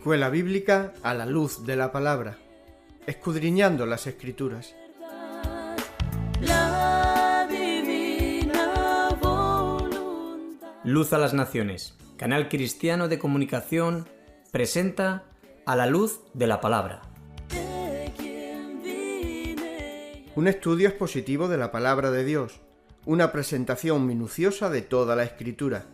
Escuela Bíblica a la luz de la palabra, escudriñando las Escrituras. Luz a las Naciones, canal cristiano de comunicación, presenta A la luz de la palabra. Un estudio expositivo de la palabra de Dios, una presentación minuciosa de toda la Escritura.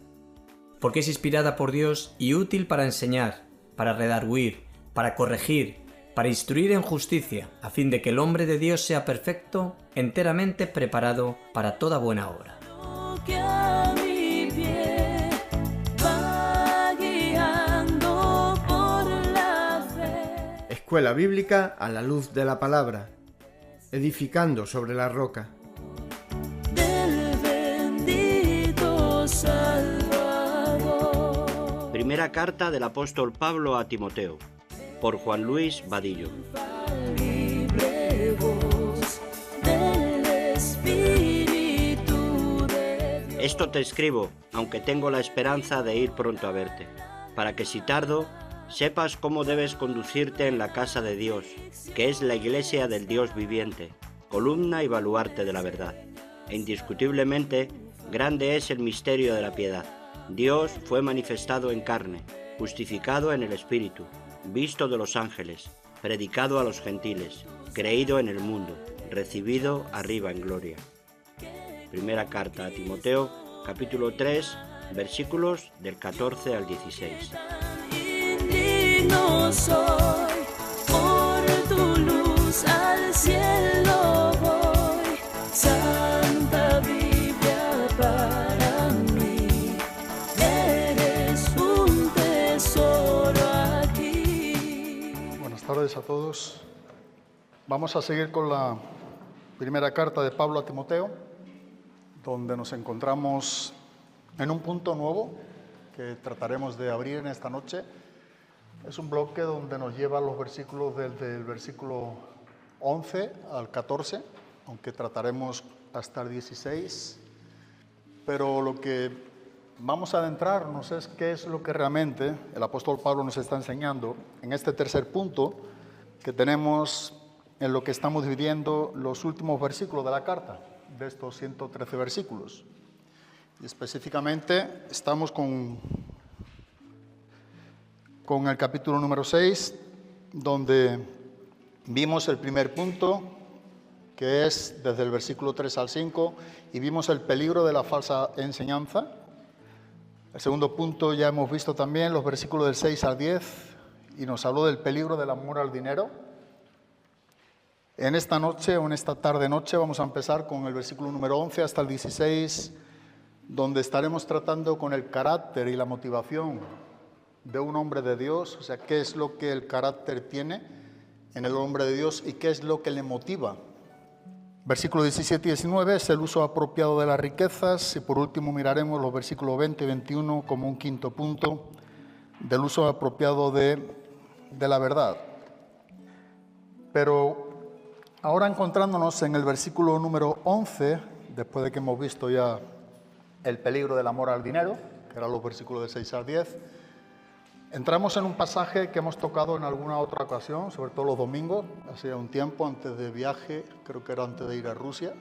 Porque es inspirada por Dios y útil para enseñar, para redarguir, para corregir, para instruir en justicia, a fin de que el hombre de Dios sea perfecto, enteramente preparado para toda buena obra. Escuela Bíblica a la luz de la palabra, edificando sobre la roca. Primera carta del apóstol Pablo a Timoteo, por Juan Luis Vadillo. Esto te escribo, aunque tengo la esperanza de ir pronto a verte, para que si tardo, sepas cómo debes conducirte en la casa de Dios, que es la iglesia del Dios viviente, columna y baluarte de la verdad. E indiscutiblemente, grande es el misterio de la piedad. Dios fue manifestado en carne, justificado en el Espíritu, visto de los ángeles, predicado a los gentiles, creído en el mundo, recibido arriba en gloria. Primera carta a Timoteo, capítulo 3, versículos del 14 al 16. Indigno soy, por tu luz al cielo voy, Santa Biblia para mí, eres un tesoro aquí. Buenas tardes a todos. Vamos a seguir con la primera carta de Pablo a Timoteo, donde nos encontramos en un punto nuevo que trataremos de abrir en esta noche. Es un bloque donde nos lleva los versículos desde el versículo 11 al 14, aunque trataremos hasta el 16. Pero lo que vamos a adentrarnos es qué es lo que realmente el apóstol Pablo nos está enseñando en este tercer punto que tenemos en lo que estamos dividiendo los últimos versículos de la carta, de estos 113 versículos. Y específicamente estamos con el capítulo número 6, donde vimos el primer punto, que es desde el versículo 3 al 5, y vimos el peligro de la falsa enseñanza. El segundo punto ya hemos visto también los versículos del 6 al 10, y nos habló del peligro del amor al dinero. En esta noche, o en esta tarde-noche, vamos a empezar con el versículo número 11 hasta el 16, donde estaremos tratando con el carácter y la motivación de un hombre de Dios, o sea, qué es lo que el carácter tiene en el hombre de Dios y qué es lo que le motiva. Versículos 17 y 19 es el uso apropiado de las riquezas, y por último miraremos los versículos 20 y 21 como un quinto punto del uso apropiado de la verdad. Pero ahora encontrándonos en el versículo número 11, después de que hemos visto ya el peligro del amor al dinero, que eran los versículos de 6 al 10, entramos en un pasaje que hemos tocado en alguna otra ocasión, sobre todo los domingos, hace un tiempo antes de viaje, creo que era antes de ir a Rusia,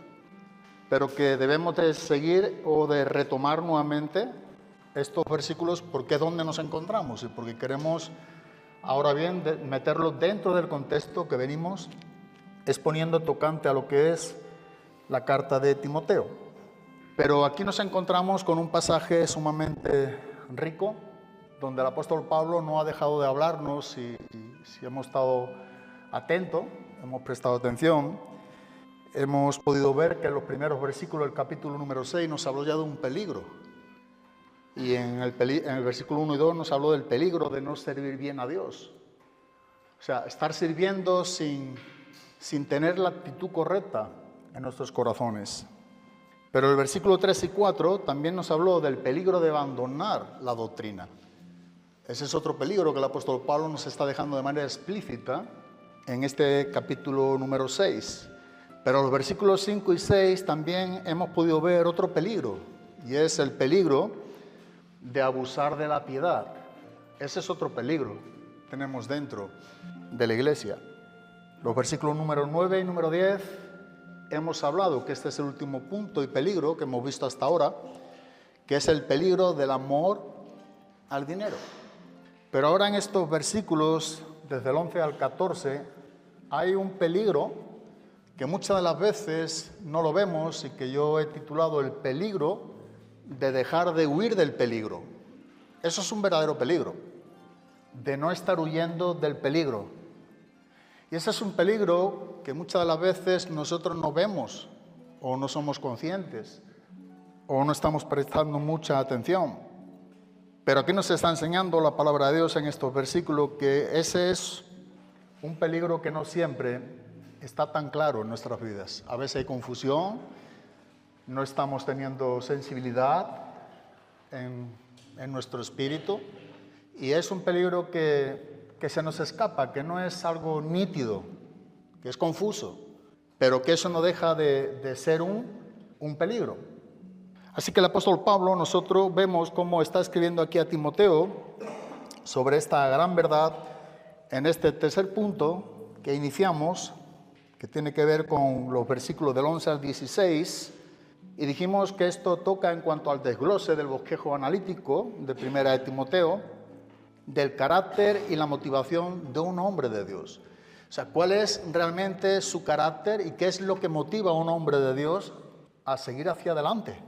pero que debemos de seguir o de retomar nuevamente estos versículos porque es donde nos encontramos y porque queremos ahora bien meterlos dentro del contexto que venimos exponiendo tocante a lo que es la carta de Timoteo. Pero aquí nos encontramos con un pasaje sumamente rico, donde el apóstol Pablo no ha dejado de hablarnos y si hemos estado atentos, hemos prestado atención, hemos podido ver que en los primeros versículos del capítulo número 6 nos habló ya de un peligro. Y en el versículo 1 y 2 nos habló del peligro de no servir bien a Dios. O sea, estar sirviendo sin tener la actitud correcta en nuestros corazones. Pero el versículo 3 y 4 también nos habló del peligro de abandonar la doctrina. Ese es otro peligro que el apóstol Pablo nos está dejando de manera explícita en este capítulo número 6. Pero en los versículos 5 y 6 también hemos podido ver otro peligro, y es el peligro de abusar de la piedad. Ese es otro peligro. tenemos dentro de la iglesia. Los versículos número 9 y número 10 hemos hablado que este es el último punto y peligro que hemos visto hasta ahora, que es el peligro del amor al dinero. Pero ahora en estos versículos, desde el 11 al 14, hay un peligro que muchas de las veces no lo vemos y que yo he titulado el peligro de dejar de huir del peligro. Eso es un verdadero peligro, de no estar huyendo del peligro. Y ese es un peligro que muchas de las veces nosotros no vemos o no somos conscientes o no estamos prestando mucha atención. Pero aquí nos está enseñando la palabra de Dios en estos versículos que ese es un peligro que no siempre está tan claro en nuestras vidas. A veces hay confusión, no estamos teniendo sensibilidad en nuestro espíritu y es un peligro que se nos escapa, que no es algo nítido, que es confuso, pero que eso no deja de ser un peligro. Así que el apóstol Pablo, nosotros vemos cómo está escribiendo aquí a Timoteo sobre esta gran verdad en este tercer punto que iniciamos, que tiene que ver con los versículos del 11 al 16, y dijimos que esto toca en cuanto al desglose del bosquejo analítico de Primera de Timoteo, del carácter y la motivación de un hombre de Dios. O sea, cuál es realmente su carácter y qué es lo que motiva a un hombre de Dios a seguir hacia adelante.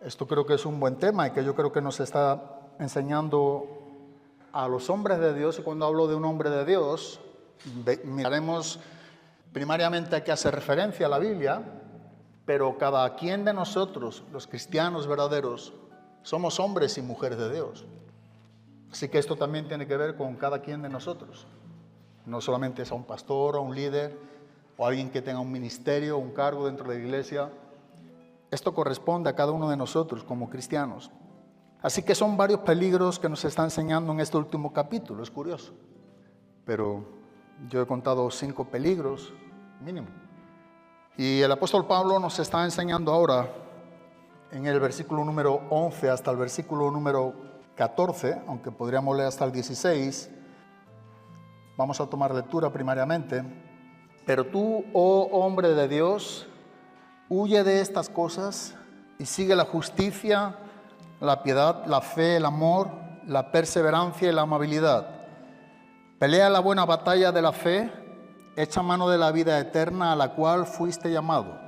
Esto creo que es un buen tema y que yo creo que nos está enseñando a los hombres de Dios. Y cuando hablo de un hombre de Dios, miraremos primariamente a qué hace referencia a la Biblia, pero cada quien de nosotros, los cristianos verdaderos, somos hombres y mujeres de Dios. Así que esto también tiene que ver con cada quien de nosotros. No solamente es a un pastor, a un líder, o a alguien que tenga un ministerio, un cargo dentro de la iglesia. Esto corresponde a cada uno de nosotros como cristianos. Así que son varios peligros que nos está enseñando en este último capítulo. Es curioso. Pero yo he contado 5 peligros mínimo. Y el apóstol Pablo nos está enseñando ahora en el versículo número 11 hasta el versículo número 14, aunque podríamos leer hasta el 16. Vamos a tomar lectura primariamente. Pero tú, oh hombre de Dios, huye de estas cosas y sigue la justicia, la piedad, la fe, el amor, la perseverancia y la amabilidad. Pelea la buena batalla de la fe, echa mano de la vida eterna a la cual fuiste llamado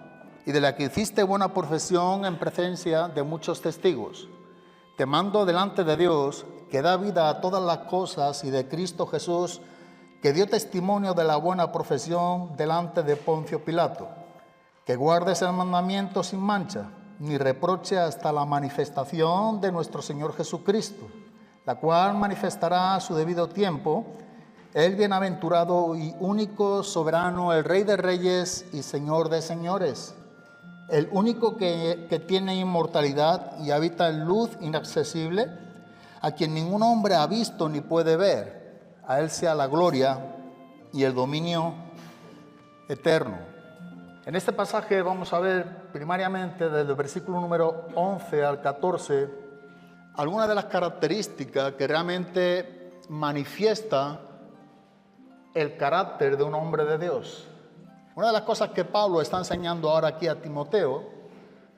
y de la que hiciste buena profesión en presencia de muchos testigos. Te mando delante de Dios, que da vida a todas las cosas, y de Cristo Jesús, que dio testimonio de la buena profesión delante de Poncio Pilato, que guardes el mandamiento sin mancha, ni reproche hasta la manifestación de nuestro Señor Jesucristo, la cual manifestará a su debido tiempo, el bienaventurado y único soberano, el Rey de Reyes y Señor de Señores, el único que tiene inmortalidad y habita en luz inaccesible, a quien ningún hombre ha visto ni puede ver. A Él sea la gloria y el dominio eterno. En este pasaje vamos a ver primariamente desde el versículo número 11 al 14 algunas de las características que realmente manifiesta el carácter de un hombre de Dios. Una de las cosas que Pablo está enseñando ahora aquí a Timoteo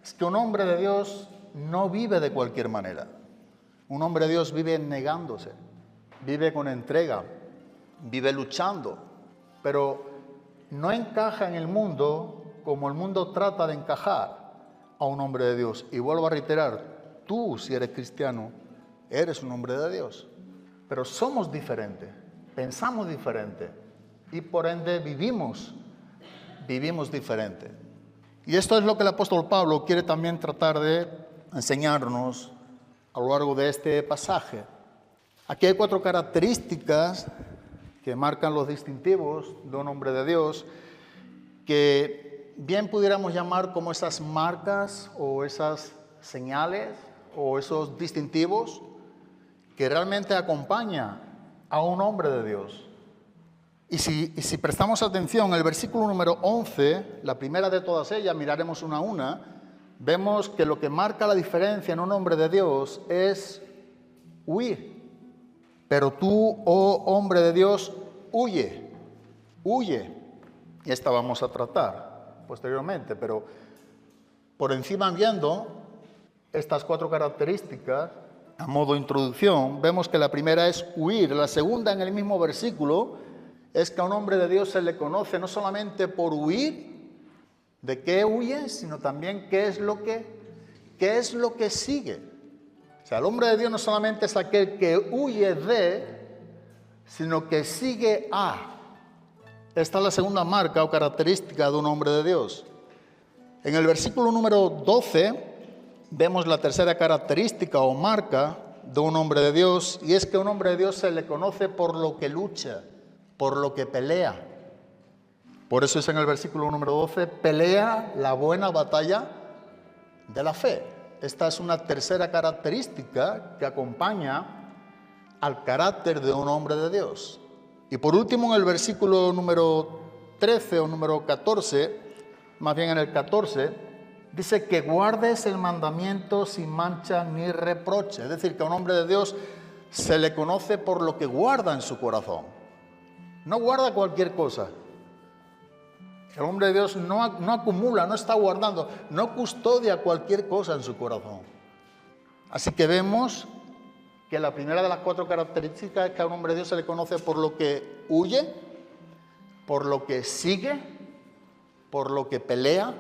es que un hombre de Dios no vive de cualquier manera. Un hombre de Dios vive negándose, vive con entrega, vive luchando, pero no encaja en el mundo como el mundo trata de encajar a un hombre de Dios. Y vuelvo a reiterar, tú, si eres cristiano, eres un hombre de Dios. Pero somos diferentes, pensamos diferente y por ende vivimos diferente. Y esto es lo que el apóstol Pablo quiere también tratar de enseñarnos a lo largo de este pasaje. Aquí hay 4 características que marcan los distintivos de un hombre de Dios, que bien pudiéramos llamar como esas marcas o esas señales o esos distintivos que realmente acompañan a un hombre de Dios. Y si prestamos atención, el versículo número 11, la primera de todas ellas, miraremos una a una, vemos que lo que marca la diferencia en un hombre de Dios es huir. Pero tú, oh hombre de Dios, huye, huye. Y esta vamos a tratar posteriormente, pero por encima viendo estas 4 características, a modo de introducción, vemos que la primera es huir. La segunda, en el mismo versículo, es que a un hombre de Dios se le conoce no solamente por huir, de qué huye, sino también qué es lo que sigue. O sea, el hombre de Dios no solamente es aquel que huye de, sino que sigue a. Esta es la segunda marca o característica de un hombre de Dios. En el versículo número 12 vemos la tercera característica o marca de un hombre de Dios, y es que a un hombre de Dios se le conoce por lo que lucha, por lo que pelea. Por eso es en el versículo número 12, pelea la buena batalla de la fe. Esta es una tercera característica que acompaña al carácter de un hombre de Dios. Y por último, en el versículo número 13 o número 14, más bien en el 14, dice que guardes el mandamiento sin mancha ni reproche. Es decir, que a un hombre de Dios se le conoce por lo que guarda en su corazón. No guarda cualquier cosa. El hombre de Dios no acumula, no está guardando, no custodia cualquier cosa en su corazón. Así que vemos que la primera de las 4 características es que a un hombre de Dios se le conoce por lo que huye, por lo que sigue, por lo que pelea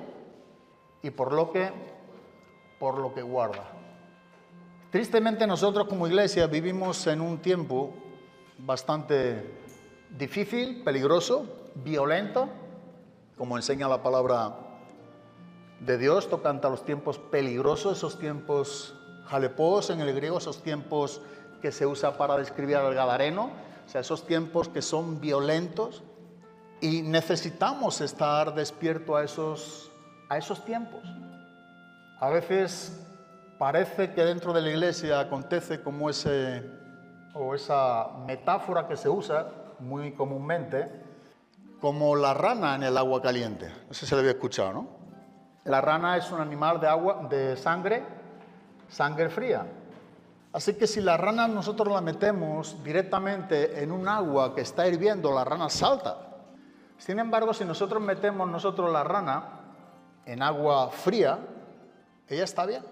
y por lo que guarda. Tristemente nosotros como iglesia vivimos en un tiempo bastante difícil, peligroso, violento, como enseña la palabra de Dios, tocante a los tiempos peligrosos, esos tiempos jalepós en el griego, esos tiempos que se usa para describir al gadareno, o sea, esos tiempos que son violentos, y necesitamos estar despiertos a esos tiempos. A veces parece que dentro de la iglesia acontece como esa metáfora que se usa muy comúnmente, como la rana en el agua caliente. No sé si se lo había escuchado, ¿no? La rana es un animal de sangre fría. Así que si la rana nosotros la metemos directamente en un agua que está hirviendo, la rana salta. Sin embargo, si nosotros metemos la rana en agua fría, ella está bien.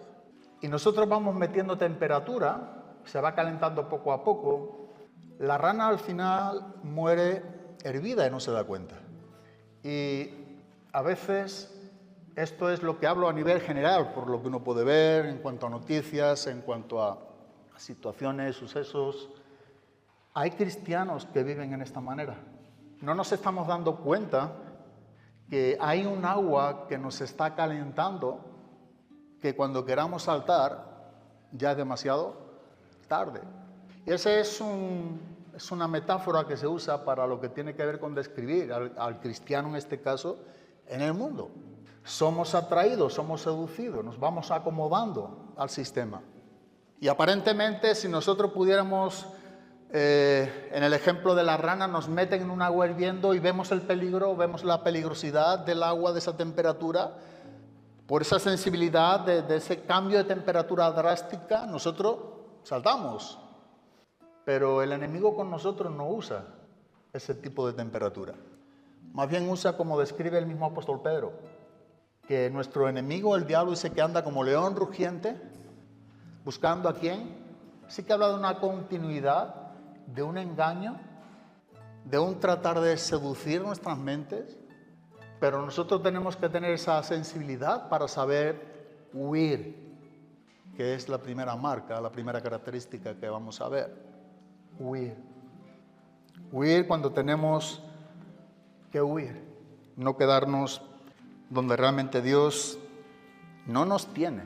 Y nosotros vamos metiendo temperatura, se va calentando poco a poco, la rana al final muere hervida y no se da cuenta. Y a veces esto es lo que hablo a nivel general, por lo que uno puede ver en cuanto a noticias, en cuanto a situaciones, sucesos. Hay cristianos que viven en esta manera. No nos estamos dando cuenta que hay un agua que nos está calentando, que cuando queramos saltar ya es demasiado tarde. Y esa es una metáfora que se usa para lo que tiene que ver con describir al cristiano en este caso en el mundo. Somos atraídos, somos seducidos, nos vamos acomodando al sistema. Y aparentemente si nosotros pudiéramos, en el ejemplo de la rana, nos meten en un agua hirviendo y vemos el peligro, vemos la peligrosidad del agua, de esa temperatura, por esa sensibilidad de ese cambio de temperatura drástica, nosotros saltamos. Pero el enemigo con nosotros no usa ese tipo de temperatura. Más bien usa, como describe el mismo apóstol Pedro, que nuestro enemigo, el diablo, dice que anda como león rugiente, buscando a quién. Sí que habla de una continuidad, de un engaño, de un tratar de seducir nuestras mentes, pero nosotros tenemos que tener esa sensibilidad para saber huir, que es la primera marca, la primera característica que vamos a ver. Huir. Huir cuando tenemos que huir, no quedarnos donde realmente Dios no nos tiene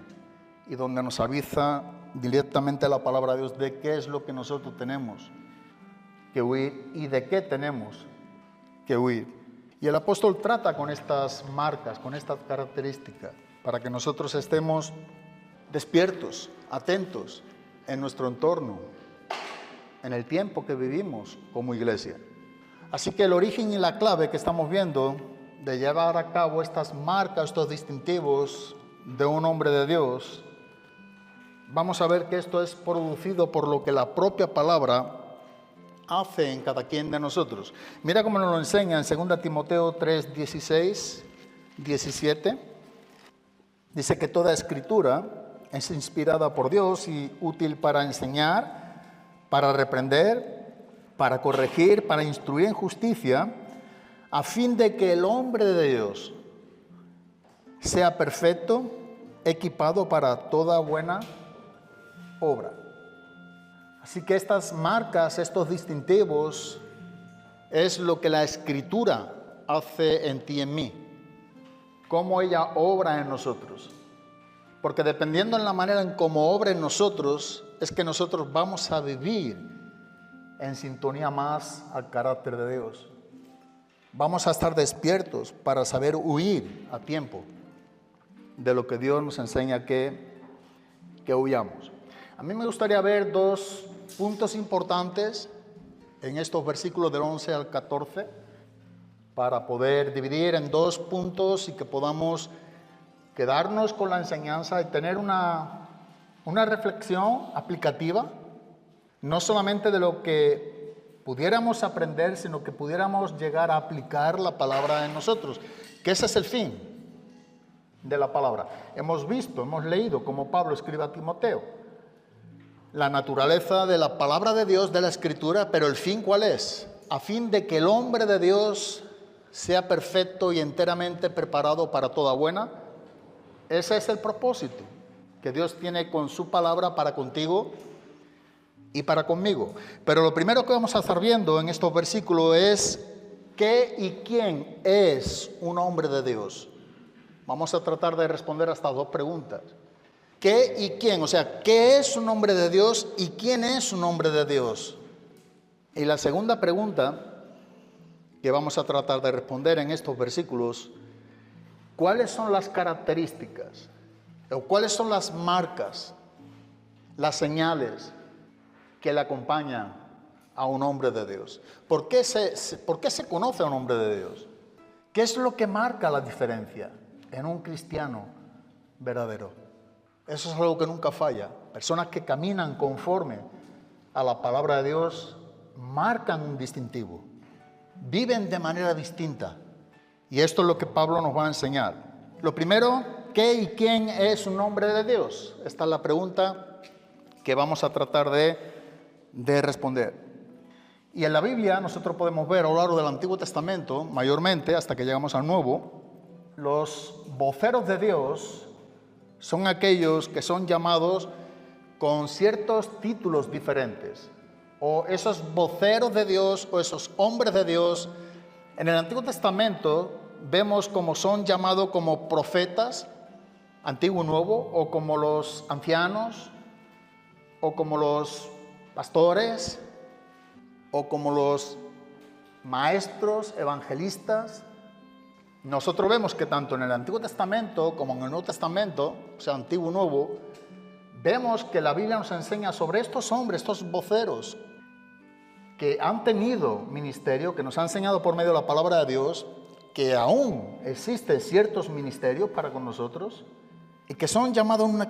y donde nos avisa directamente la palabra de Dios de qué es lo que nosotros tenemos que huir y de qué tenemos que huir. Y el apóstol trata con estas marcas, con estas características, para que nosotros estemos despiertos, atentos en nuestro entorno, en el tiempo que vivimos como iglesia. Así que el origen y la clave que estamos viendo de llevar a cabo estas marcas, estos distintivos de un hombre de Dios, vamos a ver que esto es producido por lo que la propia palabra hace en cada quien de nosotros. Mira cómo nos lo enseña en 2 Timoteo 3, 16, 17. Dice que toda escritura es inspirada por Dios y útil para enseñar, para reprender, para corregir, para instruir en justicia, a fin de que el hombre de Dios sea perfecto, equipado para toda buena obra. Así que estas marcas, estos distintivos, es lo que la Escritura hace en ti y en mí, cómo ella obra en nosotros. Porque dependiendo en la manera en cómo obra en nosotros, es que nosotros vamos a vivir en sintonía más al carácter de Dios. Vamos a estar despiertos para saber huir a tiempo de lo que Dios nos enseña que huyamos. A mí me gustaría ver dos puntos importantes en estos versículos del 11 al 14 para poder dividir en dos puntos y que podamos quedarnos con la enseñanza y tener una reflexión aplicativa, no solamente de lo que pudiéramos aprender, sino que pudiéramos llegar a aplicar la palabra en nosotros, que ese es el fin de la palabra. Hemos visto, hemos leído como Pablo escribe a Timoteo, la naturaleza de la palabra de Dios, de la Escritura, pero el fin ¿cuál es? A fin de que el hombre de Dios sea perfecto y enteramente preparado para toda buena. Ese es el propósito que Dios tiene con su palabra para contigo y para conmigo. Pero lo primero que vamos a estar viendo en estos versículos es ¿qué y quién es un hombre de Dios? Vamos a tratar de responder a estas dos preguntas. ¿Qué y quién? O sea, ¿qué es un hombre de Dios y quién es un hombre de Dios? Y la segunda pregunta que vamos a tratar de responder en estos versículos, ¿cuáles son las características o cuáles son las marcas, las señales que le acompañan a un hombre de Dios? ¿Por qué se conoce a un hombre de Dios? ¿Qué es lo que marca la diferencia en un cristiano verdadero? Eso es algo que nunca falla. Personas que caminan conforme a la palabra de Dios marcan un distintivo, viven de manera distinta. Y esto es lo que Pablo nos va a enseñar. Lo primero, ¿qué y quién es un hombre de Dios? Esta es la pregunta que vamos a tratar de responder. Y en la Biblia nosotros podemos ver a lo largo del Antiguo Testamento, mayormente hasta que llegamos al Nuevo, los voceros de Dios son aquellos que son llamados con ciertos títulos diferentes. O esos voceros de Dios o esos hombres de Dios, en el Antiguo Testamento vemos como son llamados como profetas, Antiguo y Nuevo, o como los ancianos, o como los pastores, o como los maestros, evangelistas. Nosotros vemos que tanto en el Antiguo Testamento como en el Nuevo Testamento, o sea, Antiguo y Nuevo, vemos que la Biblia nos enseña sobre estos hombres, estos voceros, que han tenido ministerio, que nos han enseñado por medio de la palabra de Dios, que aún existen ciertos ministerios para con nosotros, y que son llamados un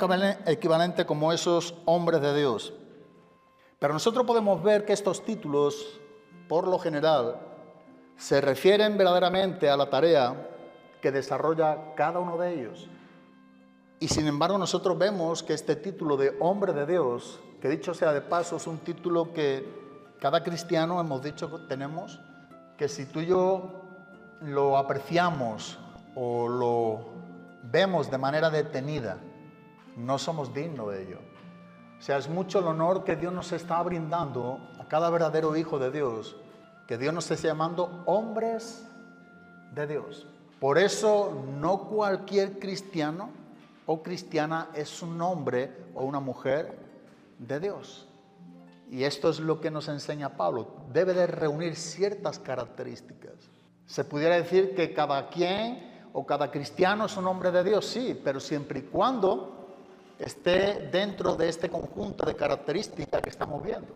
equivalente como esos hombres de Dios. Pero nosotros podemos ver que estos títulos, por lo general, se refieren verdaderamente a la tarea que desarrolla cada uno de ellos. Y sin embargo nosotros vemos que este título de hombre de Dios, que dicho sea de paso, es un título que cada cristiano, hemos dicho, tenemos, que si tú y yo lo apreciamos o lo vemos de manera detenida, no somos dignos de ello. O sea, es mucho el honor que Dios nos está brindando a cada verdadero hijo de Dios, que Dios nos esté llamando hombres de Dios. Por eso no cualquier cristiano o cristiana es un hombre o una mujer de Dios. Y esto es lo que nos enseña Pablo. Debe de reunir ciertas características. Se pudiera decir que cada quien o cada cristiano es un hombre de Dios, sí, pero siempre y cuando esté dentro de este conjunto de características que estamos viendo.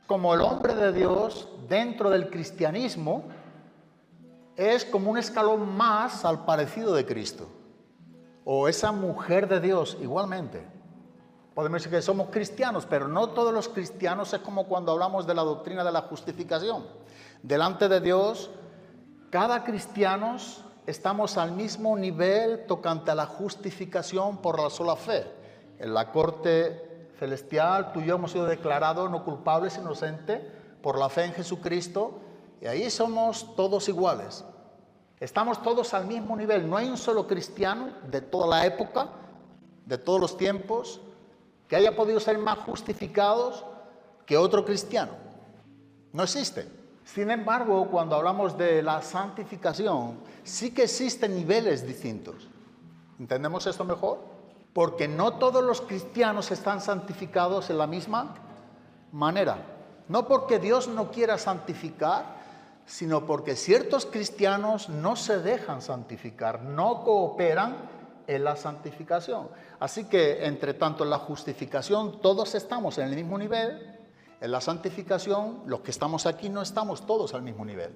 Como el hombre de Dios dentro del cristianismo es como un escalón más al parecido de Cristo. O esa mujer de Dios igualmente. Podemos decir que somos cristianos, pero no todos los cristianos es como cuando hablamos de la doctrina de la justificación. Delante de Dios, cada cristiano estamos al mismo nivel tocante a la justificación por la sola fe. En la corte celestial, tú y yo hemos sido declarados no culpables, inocentes, por la fe en Jesucristo, y ahí somos todos iguales. Estamos todos al mismo nivel. No hay un solo cristiano de toda la época, de todos los tiempos, que haya podido ser más justificados que otro cristiano. No existe. Sin embargo, cuando hablamos de la santificación, sí que existen niveles distintos. ¿Entendemos esto mejor? Porque no todos los cristianos están santificados en la misma manera. No porque Dios no quiera santificar, sino porque ciertos cristianos no se dejan santificar, no cooperan en la santificación. Así que, entre tanto, en la justificación todos estamos en el mismo nivel. En la santificación, los que estamos aquí no estamos todos al mismo nivel.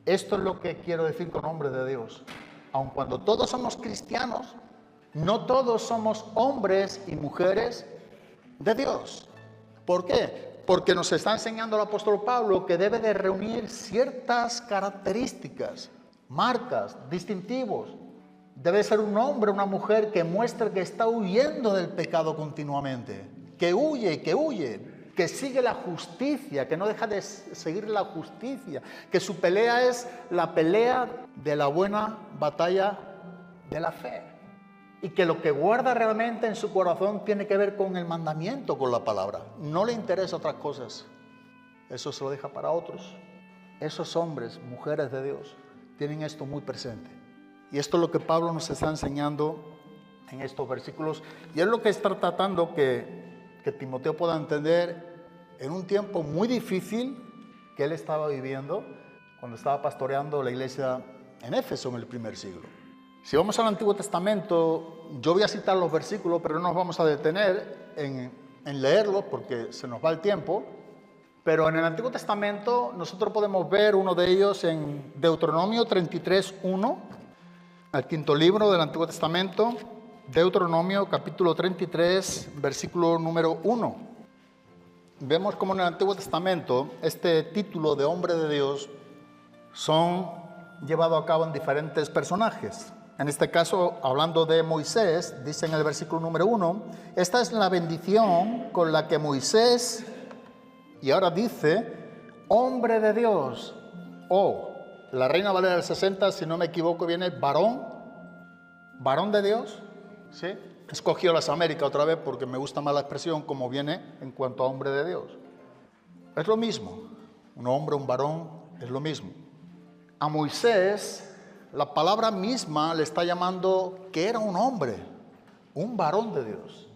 Esto es lo que quiero decir con hombre de Dios. Aun cuando todos somos cristianos, no todos somos hombres y mujeres de Dios. ¿Por qué? Porque nos está enseñando el apóstol Pablo que debe de reunir ciertas características, marcas, distintivos. Debe ser un hombre, una mujer que muestre que está huyendo del pecado continuamente, que huye, que sigue la justicia, que no deja de seguir la justicia, que su pelea es la pelea de la buena batalla de la fe, y que lo que guarda realmente en su corazón tiene que ver con el mandamiento, con la palabra. No le interesa otras cosas. Eso se lo deja para otros. Esos hombres, mujeres de Dios, tienen esto muy presente. Y esto es lo que Pablo nos está enseñando en estos versículos. Y es lo que está tratando que Timoteo pueda entender en un tiempo muy difícil que él estaba viviendo cuando estaba pastoreando la iglesia en Éfeso en el primer siglo. Si vamos al Antiguo Testamento, yo voy a citar los versículos, pero no nos vamos a detener en leerlos porque se nos va el tiempo. Pero en el Antiguo Testamento nosotros podemos ver uno de ellos en Deuteronomio 33:1, el quinto libro del Antiguo Testamento, Deuteronomio capítulo 33, versículo número 1. Vemos como en el Antiguo Testamento este título de hombre de Dios son llevados a cabo en diferentes personajes. En este caso, hablando de Moisés, dice en el versículo número 1, esta es la bendición con la que Moisés, y ahora dice, hombre de Dios, la Reina Valera del 60, si no me equivoco, viene varón de Dios, ¿sí? Escogió las Américas otra vez porque me gusta más la expresión como viene en cuanto a hombre de Dios. Es lo mismo, un hombre, un varón, es lo mismo. A Moisés, la palabra misma le está llamando que era un hombre, un varón de Dios.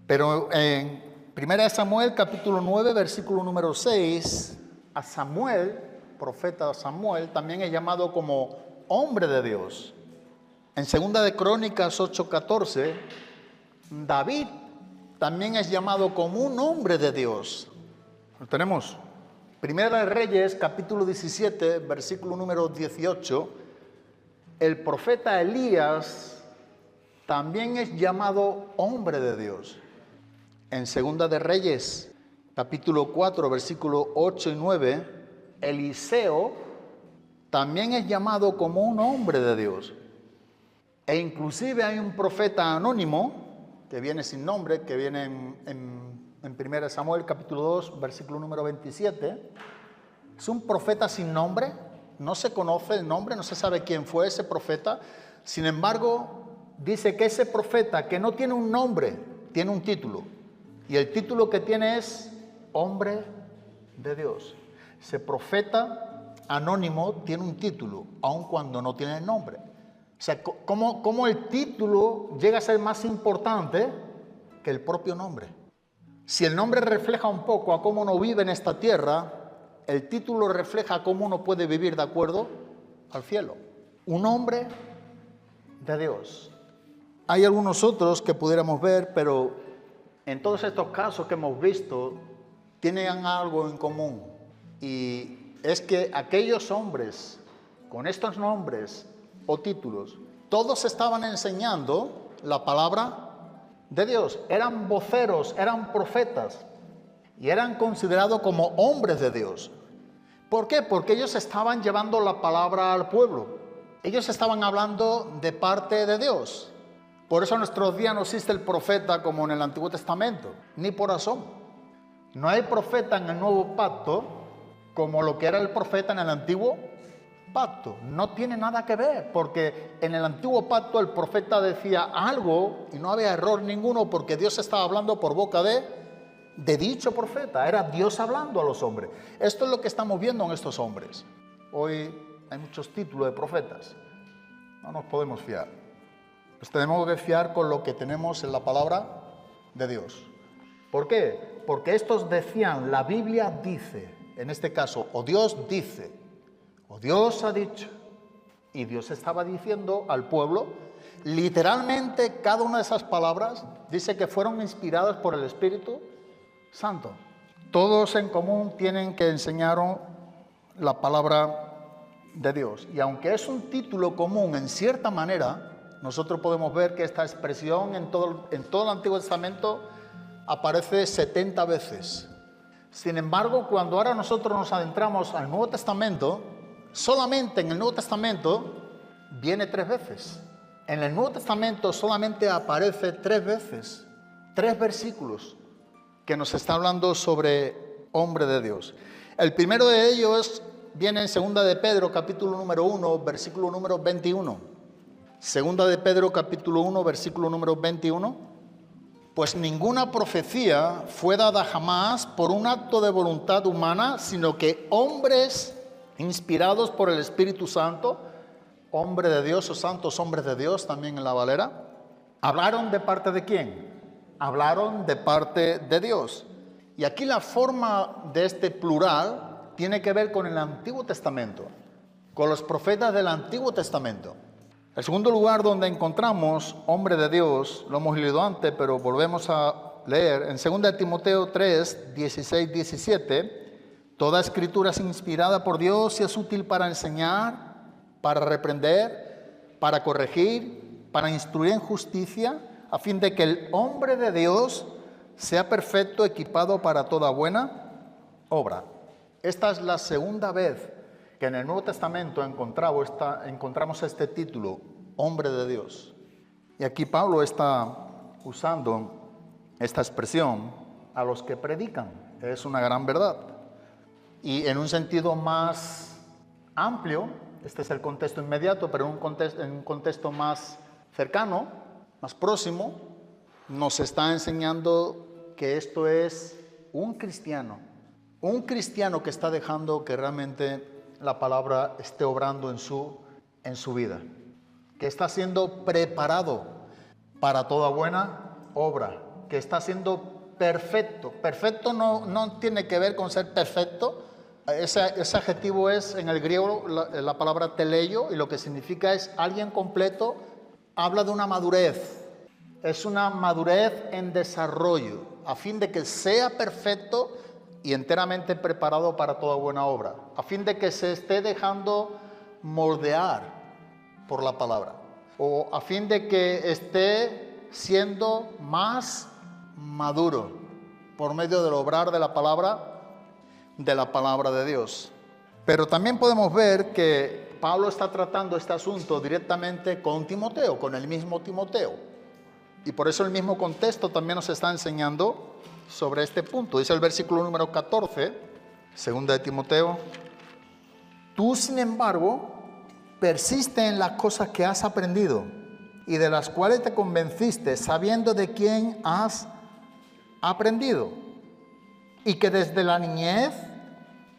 Pero en 1 Samuel capítulo 9, versículo número 6, a Samuel, profeta Samuel, también es llamado como hombre de Dios. En 2 de Crónicas 8:14, David también es llamado como un hombre de Dios. Lo tenemos. 1 de Reyes capítulo 17, versículo número 18, el profeta Elías también es llamado hombre de Dios. En 2 de Reyes capítulo 4, versículo 8 y 9, Eliseo también es llamado como un hombre de Dios. E inclusive hay un profeta anónimo que viene sin nombre, que viene en 1 Samuel capítulo 2, versículo número 27. Es un profeta sin nombre, no se conoce el nombre, no se sabe quién fue ese profeta. Sin embargo, dice que ese profeta que no tiene un nombre, tiene un título. Y el título que tiene es hombre de Dios. Ese profeta anónimo tiene un título, aun cuando no tiene el nombre. O sea, ¿cómo el título llega a ser más importante que el propio nombre? Si el nombre refleja un poco a cómo uno vive en esta tierra, el título refleja cómo uno puede vivir de acuerdo al cielo. Un hombre de Dios. Hay algunos otros que pudiéramos ver, pero en todos estos casos que hemos visto, tienen algo en común. Y es que aquellos hombres con estos nombres o títulos, todos estaban enseñando la palabra de Dios, eran voceros, eran profetas y eran considerados como hombres de Dios. ¿Por qué? Porque ellos estaban llevando la palabra al pueblo. Ellos estaban hablando de parte de Dios. Por eso en nuestros días no existe el profeta como en el Antiguo Testamento, ni por asomo. No hay profeta en el Nuevo Pacto como lo que era el profeta en el Antiguo Pacto. No tiene nada que ver, porque en el Antiguo Pacto el profeta decía algo y no había error ninguno, porque Dios estaba hablando por boca de dicho profeta. Era Dios hablando a los hombres. Esto es lo que estamos viendo en estos hombres. Hoy hay muchos títulos de profetas. No nos podemos fiar. Nos tenemos que fiar con lo que tenemos en la palabra de Dios. ¿Por qué? Porque estos decían, la Biblia dice, en este caso, o Dios dice, o Dios ha dicho. Y Dios estaba diciendo al pueblo, literalmente cada una de esas palabras dice que fueron inspiradas por el Espíritu Santo. Todos en común tienen que enseñar la palabra de Dios. Y aunque es un título común en cierta manera, nosotros podemos ver que esta expresión en todo el Antiguo Testamento aparece 70 veces. Sin embargo, cuando ahora nosotros nos adentramos al Nuevo Testamento, solamente en el Nuevo Testamento viene 3 veces. En el Nuevo Testamento solamente aparece 3 veces, 3 versículos que nos está hablando sobre hombre de Dios. El primero de ellos viene en 2 de Pedro, capítulo número 1, versículo número 21. 2 de Pedro, capítulo 1, versículo número 21. Pues ninguna profecía fue dada jamás por un acto de voluntad humana, sino que hombres inspirados por el Espíritu Santo, hombre de Dios o santos hombres de Dios, también en la Valera, hablaron de parte de ¿quién? Hablaron de parte de Dios. Y aquí la forma de este plural tiene que ver con el Antiguo Testamento, con los profetas del Antiguo Testamento. El segundo lugar donde encontramos hombre de Dios, lo hemos leído antes, pero volvemos a leer, en 2 de Timoteo 3, 16, 17, toda escritura es inspirada por Dios y es útil para enseñar, para reprender, para corregir, para instruir en justicia, a fin de que el hombre de Dios sea perfecto, equipado para toda buena obra. Esta es la segunda vez que en el Nuevo Testamento encontramos este título, hombre de Dios. Y aquí Pablo está usando esta expresión a los que predican. Es una gran verdad. Y en un sentido más amplio, este es el contexto inmediato, pero en un contexto más cercano, más próximo, nos está enseñando que esto es un cristiano que está dejando que realmente la palabra esté obrando en su vida, que está siendo preparado para toda buena obra, que está siendo perfecto. Perfecto no tiene que ver con ser perfecto. Ese adjetivo es en el griego la palabra teleio, y lo que significa es alguien completo. Habla de una madurez, es una madurez en desarrollo, a fin de que sea perfecto y enteramente preparado para toda buena obra, a fin de que se esté dejando moldear por la palabra, o a fin de que esté siendo más maduro por medio del obrar de la palabra de Dios. Pero también podemos ver que Pablo está tratando este asunto directamente con Timoteo, con el mismo Timoteo, y por eso el mismo contexto también nos está enseñando sobre este punto. Dice el versículo número 14, 2 de Timoteo: tú, sin embargo, persiste en las cosas que has aprendido y de las cuales te convenciste, sabiendo de quién has aprendido, y que desde la niñez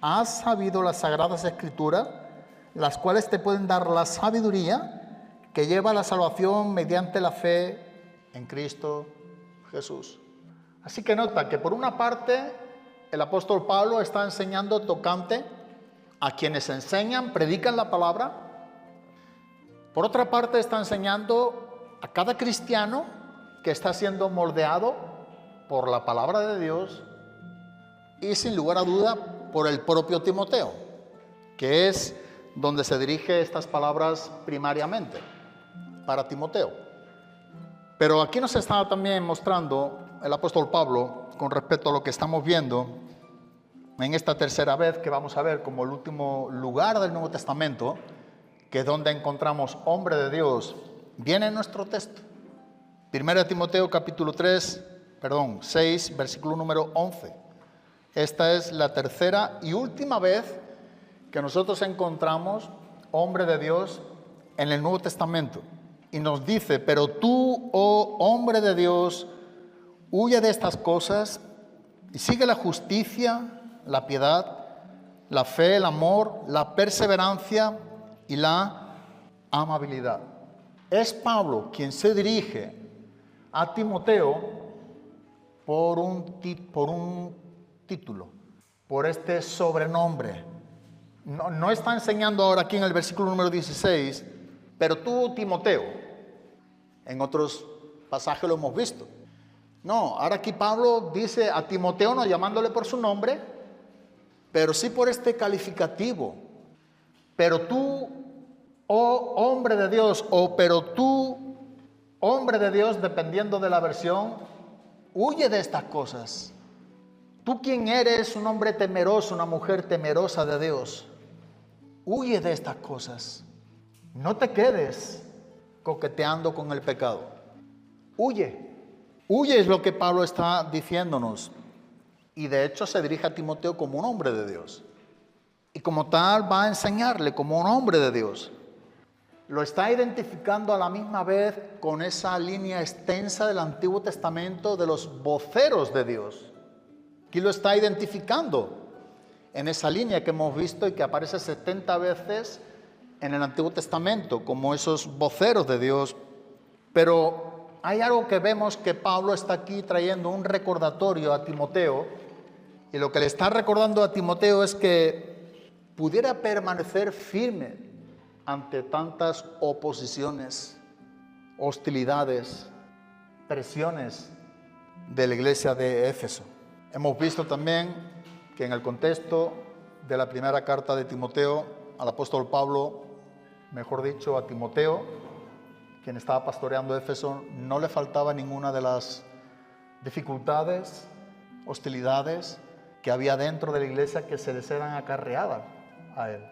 has sabido las sagradas escrituras, las cuales te pueden dar la sabiduría que lleva a la salvación mediante la fe en Cristo Jesús. Así que nota que por una parte el apóstol Pablo está enseñando tocante a quienes enseñan, predican la palabra. Por otra parte está enseñando a cada cristiano que está siendo moldeado por la palabra de Dios y sin lugar a duda por el propio Timoteo, que es donde se dirige estas palabras primariamente, para Timoteo. Pero aquí nos está también mostrando el apóstol Pablo con respecto a lo que estamos viendo en esta tercera vez que vamos a ver como el último lugar del Nuevo Testamento, que es donde encontramos hombre de Dios, viene en nuestro texto. 1 Timoteo capítulo 6, versículo número 11. Esta es la tercera y última vez que nosotros encontramos hombre de Dios en el Nuevo Testamento. Y nos dice: pero tú, oh hombre de Dios, huye de estas cosas y sigue la justicia, la piedad, la fe, el amor, la perseverancia y la amabilidad. Es Pablo quien se dirige a Timoteo por un título, por este sobrenombre. No está enseñando ahora aquí en el versículo número 16, pero tú, Timoteo. En otros pasajes lo hemos visto. No, ahora aquí Pablo dice a Timoteo, no llamándole por su nombre, pero sí por este calificativo. Pero tú, oh hombre de Dios, o pero tú, hombre de Dios, dependiendo de la versión, huye de estas cosas. Tú, quien eres un hombre temeroso, una mujer temerosa de Dios, huye de estas cosas. No te quedes coqueteando con el pecado. Huye. Huye es lo que Pablo está diciéndonos. Y de hecho se dirige a Timoteo como un hombre de Dios. Y como tal va a enseñarle como un hombre de Dios. Lo está identificando a la misma vez con esa línea extensa del Antiguo Testamento de los voceros de Dios. Aquí lo está identificando en esa línea que hemos visto y que aparece 70 veces en el Antiguo Testamento como esos voceros de Dios. Pero hay algo que vemos que Pablo está aquí trayendo un recordatorio a Timoteo, y lo que le está recordando a Timoteo es que pudiera permanecer firme ante tantas oposiciones, hostilidades, presiones de la iglesia de Éfeso. Hemos visto también que en el contexto de la primera carta de Timoteo al apóstol Pablo, mejor dicho a Timoteo, quien estaba pastoreando Éfeso, no le faltaba ninguna de las dificultades, hostilidades que había dentro de la iglesia que se les eran acarreadas a él.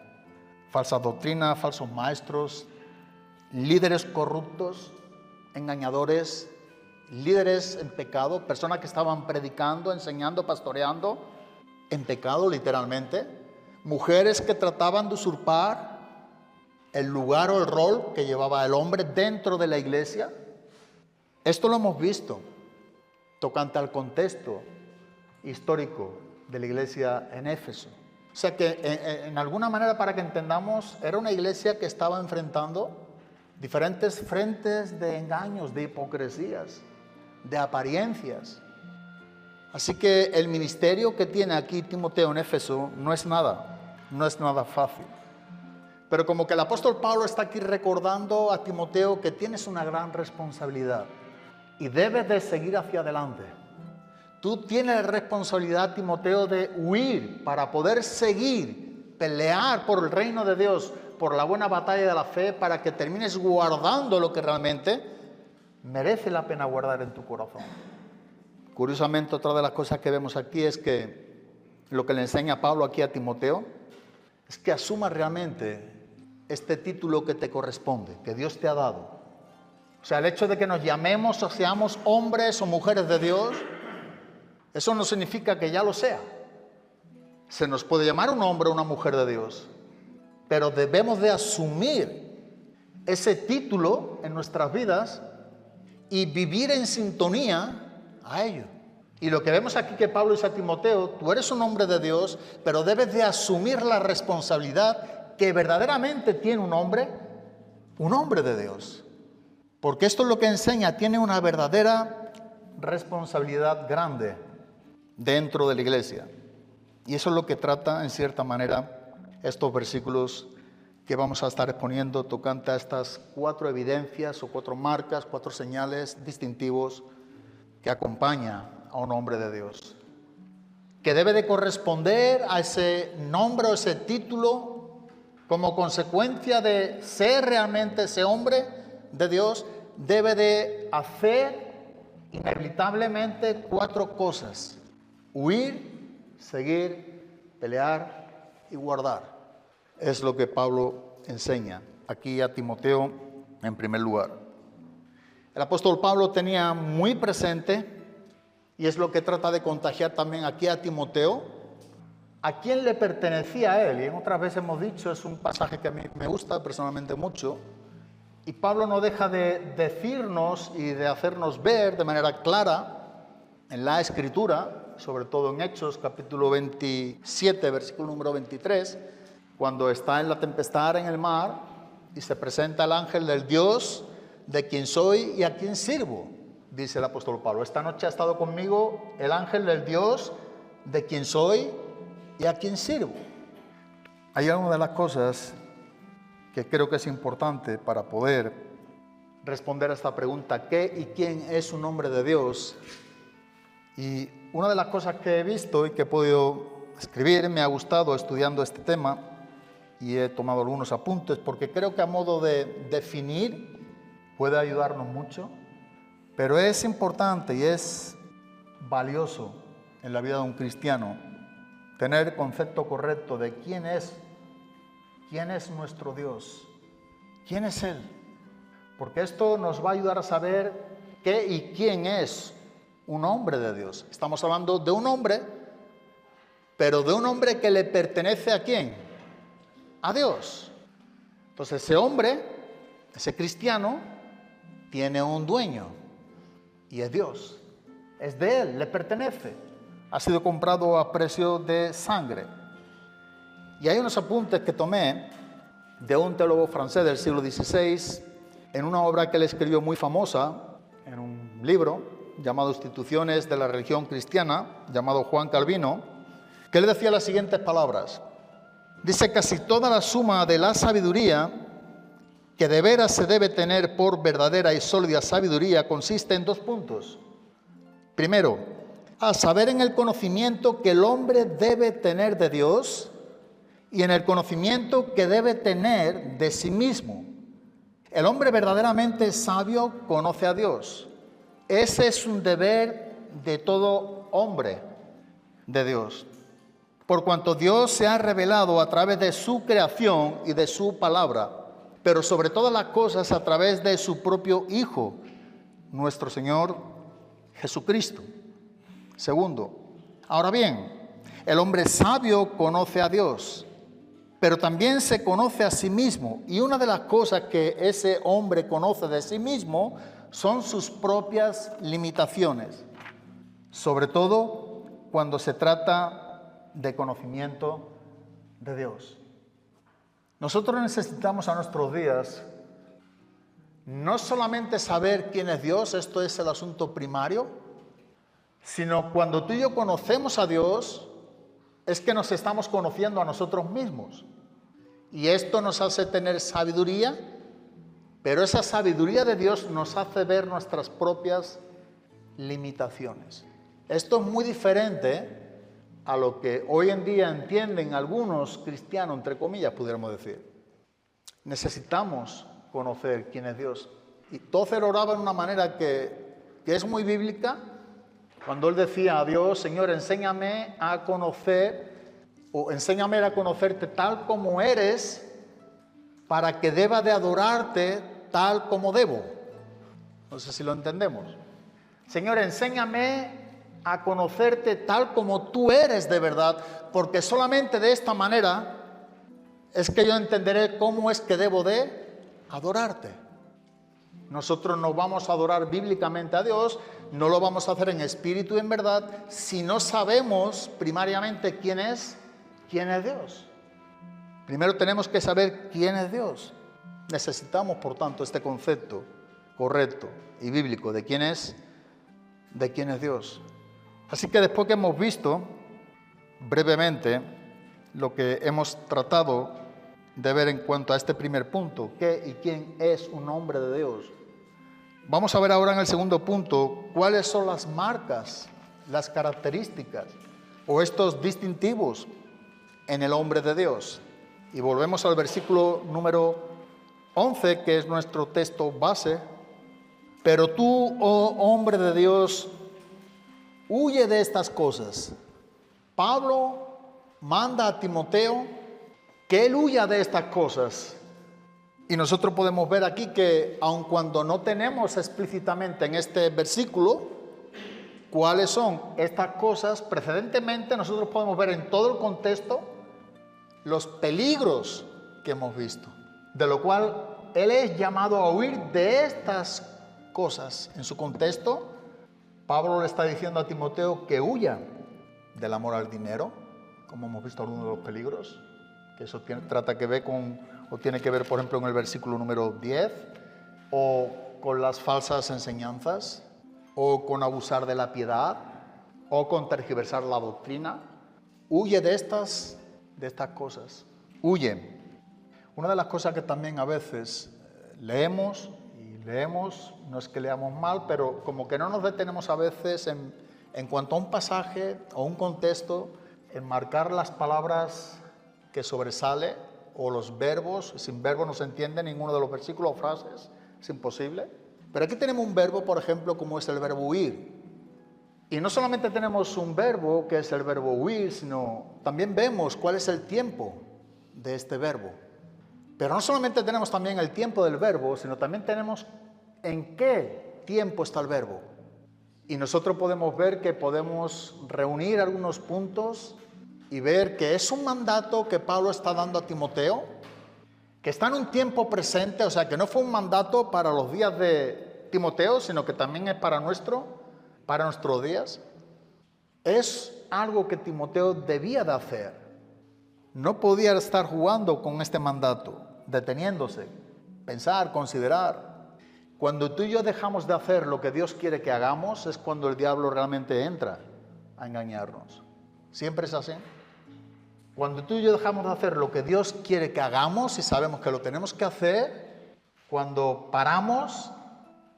Falsas doctrinas, falsos maestros, líderes corruptos, engañadores, líderes en pecado, personas que estaban predicando, enseñando, pastoreando en pecado literalmente, mujeres que trataban de usurpar el lugar o el rol que llevaba el hombre dentro de la iglesia. Esto lo hemos visto tocante al contexto histórico de la iglesia en Éfeso. O sea que en alguna manera, para que entendamos, era una iglesia que estaba enfrentando diferentes frentes de engaños, de hipocresías, de apariencias. Así que el ministerio que tiene aquí Timoteo en Éfeso no es nada fácil. Pero como que el apóstol Pablo está aquí recordando a Timoteo que tienes una gran responsabilidad y debes de seguir hacia adelante. Tú tienes la responsabilidad, Timoteo, de huir para poder seguir, pelear por el reino de Dios, por la buena batalla de la fe, para que termines guardando lo que realmente merece la pena guardar en tu corazón. Curiosamente, otra de las cosas que vemos aquí es que lo que le enseña Pablo aquí a Timoteo es que asuma realmente este título que te corresponde, que Dios te ha dado. O sea, el hecho de que nos llamemos o seamos hombres o mujeres de Dios, eso no significa que ya lo sea. Se nos puede llamar un hombre o una mujer de Dios, pero debemos de asumir ese título en nuestras vidas y vivir en sintonía a ello. Y lo que vemos aquí que Pablo dice a Timoteo: tú eres un hombre de Dios, pero debes de asumir la responsabilidad que verdaderamente tiene un hombre de Dios. Porque esto es lo que enseña, tiene una verdadera responsabilidad grande dentro de la iglesia. Y eso es lo que trata, en cierta manera, estos versículos que vamos a estar exponiendo tocante a estas 4 evidencias o 4 marcas, 4 señales distintivos que acompaña a un hombre de Dios, que debe de corresponder a ese nombre o ese título como consecuencia de ser realmente ese hombre de Dios, debe de hacer inevitablemente 4 cosas: huir, seguir, pelear y guardar. Es lo que Pablo enseña aquí a Timoteo en primer lugar. El apóstol Pablo tenía muy presente, y es lo que trata de contagiar también aquí a Timoteo, a quién le pertenecía a él. Y en otras veces hemos dicho, es un pasaje que a mí me gusta personalmente mucho, y Pablo no deja de decirnos y de hacernos ver de manera clara en la Escritura, sobre todo en Hechos capítulo 27, versículo número 23, cuando está en la tempestad en el mar y se presenta el ángel del Dios de quien soy y a quien sirvo, dice el apóstol Pablo. Esta noche ha estado conmigo el ángel del Dios de quien soy y a quien sirvo. Hay una de las cosas que creo que es importante para poder responder a esta pregunta: ¿qué y quién es un hombre de Dios? Y una de las cosas que he visto y que he podido escribir, me ha gustado estudiando este tema, y he tomado algunos apuntes, porque creo que a modo de definir puede ayudarnos mucho, pero es importante y es valioso en la vida de un cristiano tener el concepto correcto de quién es nuestro Dios, quién es Él, porque esto nos va a ayudar a saber qué y quién es un hombre de Dios. Estamos hablando de un hombre, pero de un hombre que le pertenece ¿a quién? A Dios. Entonces ese hombre, ese cristiano, tiene un dueño y es Dios. Es de Él, le pertenece. Ha sido comprado a precio de sangre. Y hay unos apuntes que tomé de un teólogo francés del siglo XVI en una obra que él escribió muy famosa, en un libro llamado Instituciones de la Religión Cristiana, llamado Juan Calvino, que él decía las siguientes palabras. Dice: casi toda la suma de la sabiduría que de veras se debe tener por verdadera y sólida sabiduría consiste en 2 puntos. Primero, a saber en el conocimiento que el hombre debe tener de Dios y en el conocimiento que debe tener de sí mismo. El hombre verdaderamente sabio conoce a Dios. Ese es un deber de todo hombre de Dios, por cuanto Dios se ha revelado a través de su creación y de su palabra, pero sobre todas las cosas a través de su propio Hijo, nuestro Señor Jesucristo. Segundo, ahora bien, el hombre sabio conoce a Dios, pero también se conoce a sí mismo. Y una de las cosas que ese hombre conoce de sí mismo son sus propias limitaciones, sobre todo cuando se trata de conocimiento de Dios. Nosotros necesitamos a nuestros días no solamente saber quién es Dios, esto es el asunto primario, sino cuando tú y yo conocemos a Dios, es que nos estamos conociendo a nosotros mismos. Y esto nos hace tener sabiduría, pero esa sabiduría de Dios nos hace ver nuestras propias limitaciones. Esto es muy diferente a lo que hoy en día entienden algunos cristianos, entre comillas, pudiéramos decir. Necesitamos conocer quién es Dios. Y Tozer oraba en una manera que es muy bíblica, cuando él decía a Dios: Señor, enséñame a conocer, o enséñame a conocerte tal como eres, para que deba de adorarte tal como debo. No sé si lo entendemos. Señor, enséñame a conocerte tal como tú eres de verdad, porque solamente de esta manera es que yo entenderé cómo es que debo de adorarte. Nosotros no vamos a adorar bíblicamente a Dios, no lo vamos a hacer en espíritu y en verdad, si no sabemos primariamente quién es Dios. Primero tenemos que saber quién es Dios. Necesitamos, por tanto, este concepto correcto y bíblico de quién es Dios. Así que después que hemos visto brevemente lo que hemos tratado de ver en cuanto a este primer punto, qué y quién es un hombre de Dios, vamos a ver ahora en el segundo punto cuáles son las marcas, las características o estos distintivos en el hombre de Dios. Y volvemos al versículo número 11, que es nuestro texto base Pero tú, oh hombre de Dios, huye de estas cosas. Pablo manda a Timoteo que él huya de estas cosas. Y nosotros podemos ver aquí que aun cuando no tenemos explícitamente en este versículo cuáles son estas cosas, precedentemente nosotros podemos ver en todo el contexto los peligros que hemos visto, de lo cual él es llamado a huir de estas cosas. En su contexto, Pablo le está diciendo a Timoteo que huya del amor al dinero, como hemos visto algunos de los peligros, que eso tiene que ver, por ejemplo, en el versículo número 10, o con las falsas enseñanzas, o con abusar de la piedad, o con tergiversar la doctrina. Huye de estas cosas. Huye. Una de las cosas que también a veces leemos, no es que leamos mal, pero como que no nos detenemos a veces en cuanto a un pasaje o un contexto, en marcar las palabras que sobresale o los verbos. Sin verbos no se entiende ninguno de los versículos o frases, es imposible. Pero aquí tenemos un verbo, por ejemplo, como es el verbo huir. Y no solamente tenemos un verbo que es el verbo huir, sino también vemos cuál es el tiempo de este verbo. Pero no solamente tenemos también el tiempo del verbo, sino también tenemos en qué tiempo está el verbo. Y nosotros podemos ver que podemos reunir algunos puntos y ver que es un mandato que Pablo está dando a Timoteo, que está en un tiempo presente, o sea, que no fue un mandato para los días de Timoteo, sino que también es para nuestros días. Es algo que Timoteo debía de hacer. No podía estar jugando con este mandato, deteniéndose, pensar, considerar. Cuando tú y yo dejamos de hacer lo que Dios quiere que hagamos, es cuando el diablo realmente entra a engañarnos. Siempre es así. Cuando tú y yo dejamos de hacer lo que Dios quiere que hagamos y sabemos que lo tenemos que hacer, cuando paramos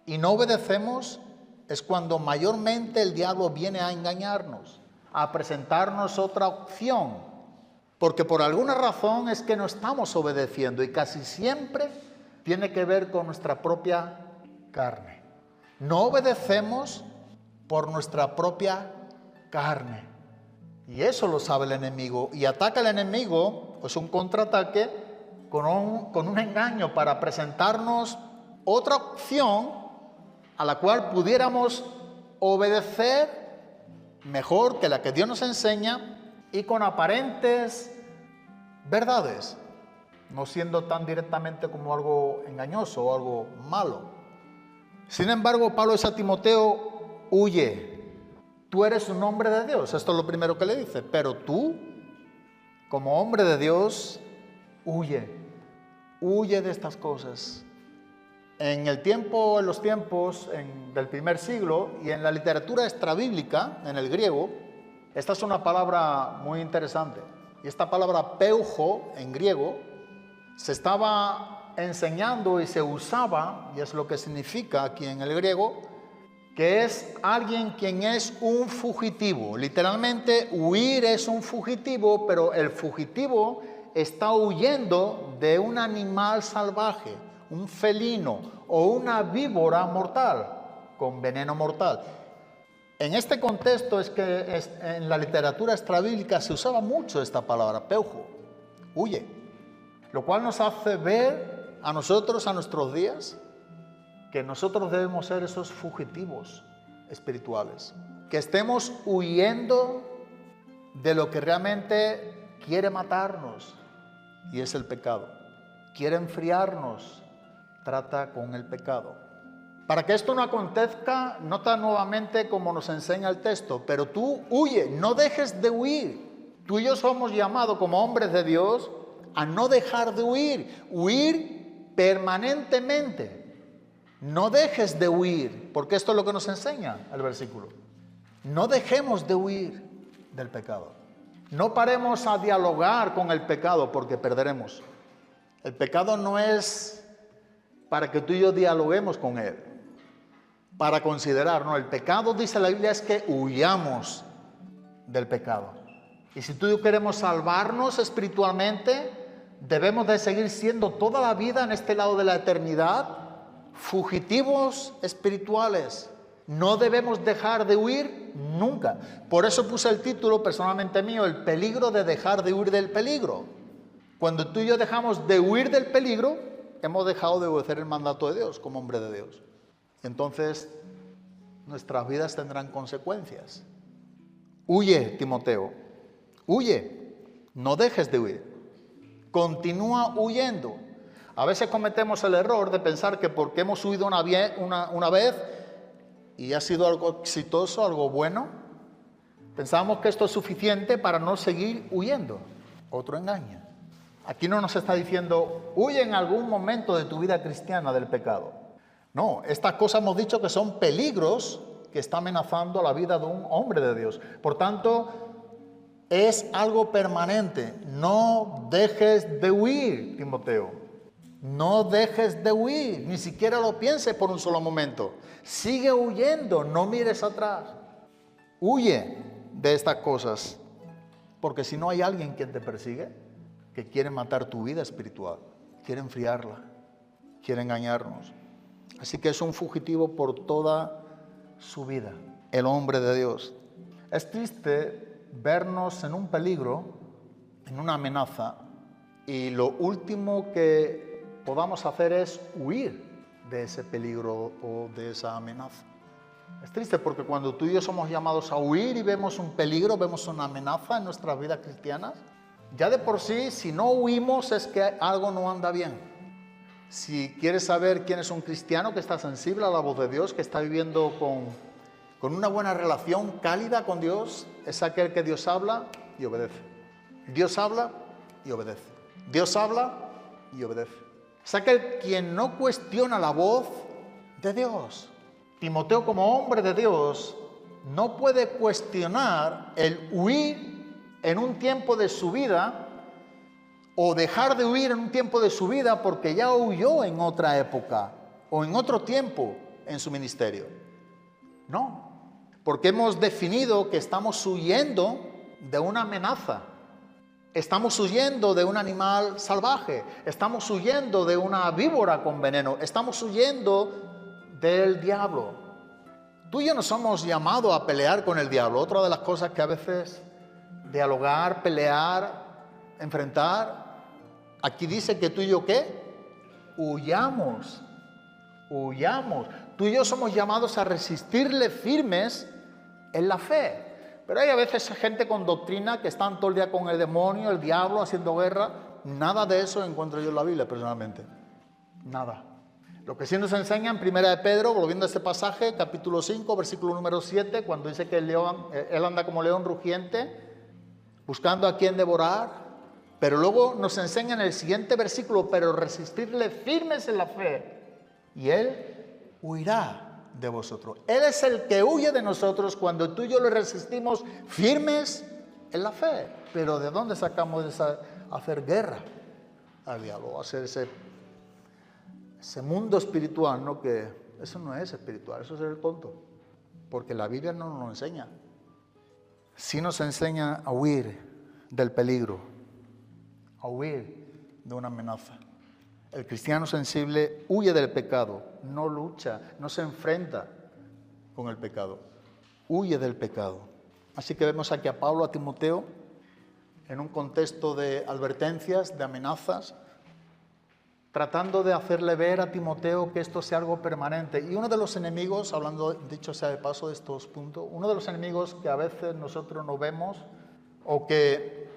y no obedecemos, es cuando mayormente el diablo viene a engañarnos, a presentarnos otra opción. Porque por alguna razón es que no estamos obedeciendo y casi siempre tiene que ver con nuestra propia carne. No obedecemos por nuestra propia carne. Y eso lo sabe el enemigo. Y ataca al enemigo, pues un contraataque con un engaño para presentarnos otra opción a la cual pudiéramos obedecer mejor que la que Dios nos enseña y con aparentes verdades, no siendo tan directamente como algo engañoso o algo malo. Sin embargo, Pablo dice a Timoteo, huye. Tú eres un hombre de Dios, esto es lo primero que le dice, pero tú, como hombre de Dios, huye de estas cosas. En los tiempos del primer siglo y en la literatura extrabíblica, en el griego, esta es una palabra muy interesante. Y esta palabra peujo en griego se estaba enseñando y se usaba, y es lo que significa aquí en el griego, que es alguien quien es un fugitivo. Literalmente, huir es un fugitivo, pero el fugitivo está huyendo de un animal salvaje, un felino o una víbora mortal, con veneno mortal. En este contexto es que en la literatura extrabíblica se usaba mucho esta palabra, peujo, huye, lo cual nos hace ver a nosotros, a nuestros días, que nosotros debemos ser esos fugitivos espirituales, que estemos huyendo de lo que realmente quiere matarnos, y es el pecado. Quiere enfriarnos, trata con el pecado. Para que esto no acontezca, nota nuevamente como nos enseña el texto, pero tú huye, no dejes de huir. Tú y yo somos llamados como hombres de Dios a no dejar de huir permanentemente. No dejes de huir, porque esto es lo que nos enseña el versículo. No dejemos de huir del pecado. No paremos a dialogar con el pecado porque perderemos. El pecado no es para que tú y yo dialoguemos con él, para considerar, no, el pecado, dice la Biblia, es que huyamos del pecado. Y si tú y yo queremos salvarnos espiritualmente, debemos de seguir siendo toda la vida en este lado de la eternidad fugitivos espirituales. No debemos dejar de huir nunca. Por eso puse el título personalmente mío, el peligro de dejar de huir del peligro. Cuando tú y yo dejamos de huir del peligro, hemos dejado de obedecer el mandato de Dios como hombre de Dios. Entonces, nuestras vidas tendrán consecuencias. Huye, Timoteo, huye, no dejes de huir. Continúa huyendo. A veces cometemos el error de pensar que porque hemos huido una vez y ha sido algo exitoso, algo bueno, pensamos que esto es suficiente para no seguir huyendo. Otro engaño. Aquí no nos está diciendo, huye en algún momento de tu vida cristiana del pecado. No, estas cosas hemos dicho que son peligros que está amenazando la vida de un hombre de Dios. Por tanto, es algo permanente. No dejes de huir, Timoteo. No dejes de huir, ni siquiera lo pienses por un solo momento. Sigue huyendo, no mires atrás. Huye de estas cosas, porque si no hay alguien quien te persigue, que quiere matar tu vida espiritual, quiere enfriarla, quiere engañarnos. Así que es un fugitivo por toda su vida, el hombre de Dios. Es triste vernos en un peligro, en una amenaza, y lo último que podamos hacer es huir de ese peligro o de esa amenaza. Es triste porque cuando tú y yo somos llamados a huir y vemos un peligro, vemos una amenaza en nuestras vidas cristianas, ya de por sí, si no huimos es que algo no anda bien. Si quieres saber quién es un cristiano que está sensible a la voz de Dios, que está viviendo con una buena relación cálida con Dios, es aquel que Dios habla y obedece. Dios habla y obedece. Dios habla y obedece. Es aquel quien no cuestiona la voz de Dios. Timoteo, como hombre de Dios, no puede cuestionar el huir en un tiempo de su vida o dejar de huir en un tiempo de su vida porque ya huyó en otra época o en otro tiempo en su ministerio. No, porque hemos definido que estamos huyendo de una amenaza. Estamos huyendo de un animal salvaje, estamos huyendo de una víbora con veneno, estamos huyendo del diablo. Tú y yo no somos llamados a pelear con el diablo. Otra de las cosas que a veces dialogar, pelear, enfrentar, aquí dice que tú y yo ¿qué? Huyamos. Tú y yo somos llamados a resistirle firmes en la fe. Pero hay a veces gente con doctrina que están todo el día con el demonio, el diablo, haciendo guerra. Nada de eso encuentro yo en la Biblia, personalmente. Nada. Lo que sí nos enseña en 1 de Pedro, volviendo a este pasaje, capítulo 5, versículo número 7, cuando dice que él anda como león rugiente, buscando a quien devorar. Pero luego nos enseña en el siguiente versículo, pero resistirle firmes en la fe, y él huirá de vosotros. Él es el que huye de nosotros cuando tú y yo le resistimos firmes en la fe. Pero ¿de dónde sacamos hacer guerra al diablo? Hacer ese mundo espiritual, ¿no? Que eso no es espiritual, eso es el tonto. Porque la Biblia no nos lo enseña. Sí nos enseña a huir del peligro, a huir de una amenaza. El cristiano sensible huye del pecado, no lucha, no se enfrenta con el pecado, huye del pecado. Así que vemos aquí a Pablo, a Timoteo, en un contexto de advertencias, de amenazas, tratando de hacerle ver a Timoteo que esto sea algo permanente. Y uno de los enemigos, hablando, dicho sea de paso de estos puntos, uno de los enemigos que a veces nosotros no vemos o que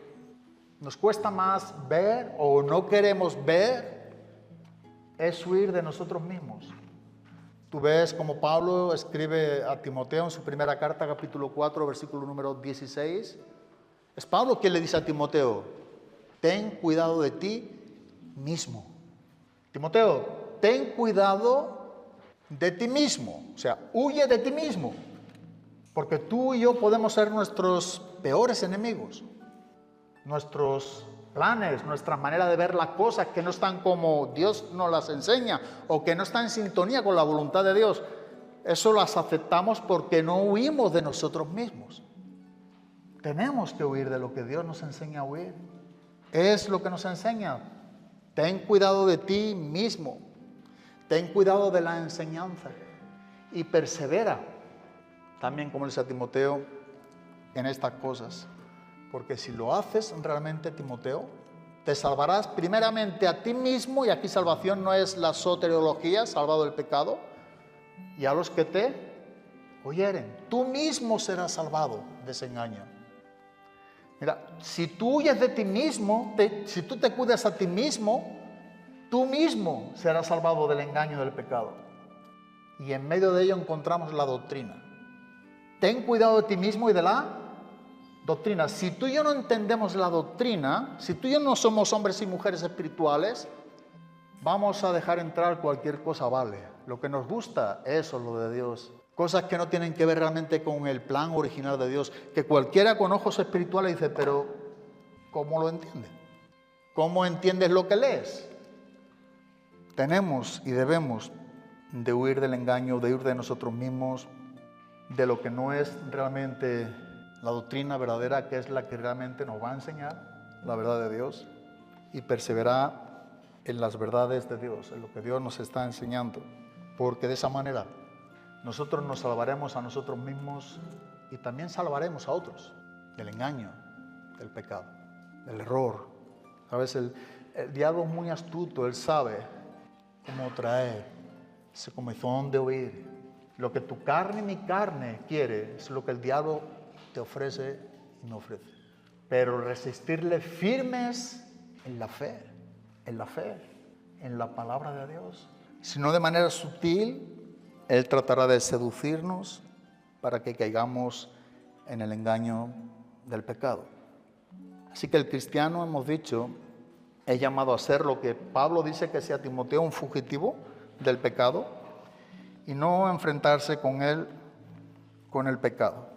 nos cuesta más ver o no queremos ver, es huir de nosotros mismos. Tú ves como Pablo escribe a Timoteo en su primera carta, capítulo 4, versículo número 16. Es Pablo quien le dice a Timoteo, ten cuidado de ti mismo. Timoteo, ten cuidado de ti mismo. O sea, huye de ti mismo. Porque tú y yo podemos ser nuestros peores enemigos. Nuestros planes, nuestra manera de ver las cosas que no están como Dios nos las enseña o que no están en sintonía con la voluntad de Dios, eso las aceptamos porque no huimos de nosotros mismos. Tenemos que huir de lo que Dios nos enseña a huir. Es lo que nos enseña. Ten cuidado de ti mismo. ten cuidado de la enseñanza y persevera, también como dice a Timoteo, en estas cosas. Porque si lo haces realmente, Timoteo, te salvarás primeramente a ti mismo, y aquí salvación no es la soteriología, salvado del pecado, y a los que te oyeren. Tú mismo serás salvado de ese engaño. Mira, si tú huyes de ti mismo, si tú te cuidas a ti mismo, tú mismo serás salvado del engaño del pecado. Y en medio de ello encontramos la doctrina. Ten cuidado de ti mismo y de la doctrina. Si tú y yo no entendemos la doctrina, si tú y yo no somos hombres y mujeres espirituales, vamos a dejar entrar cualquier cosa, vale. Lo que nos gusta, eso es lo de Dios. Cosas que no tienen que ver realmente con el plan original de Dios. Que cualquiera con ojos espirituales dice, pero ¿cómo lo entiendes? ¿Cómo entiendes lo que lees? Tenemos y debemos de huir del engaño, de huir de nosotros mismos, de lo que no es realmente la doctrina verdadera, que es la que realmente nos va a enseñar la verdad de Dios, y perseverar en las verdades de Dios, en lo que Dios nos está enseñando, porque de esa manera nosotros nos salvaremos a nosotros mismos y también salvaremos a otros del engaño, del pecado, del error. ¿Sabes? El diablo es muy astuto, él sabe cómo traer ese comezón de oír. Lo que tu carne y mi carne quiere es lo que el diablo te ofrece y me ofrece. Pero resistirle firmes en la fe, en la palabra de Dios. Si no de manera sutil, él tratará de seducirnos para que caigamos en el engaño del pecado. Así que el cristiano, hemos dicho, es llamado a ser lo que Pablo dice que sea Timoteo, un fugitivo del pecado, y no enfrentarse con él, con el pecado.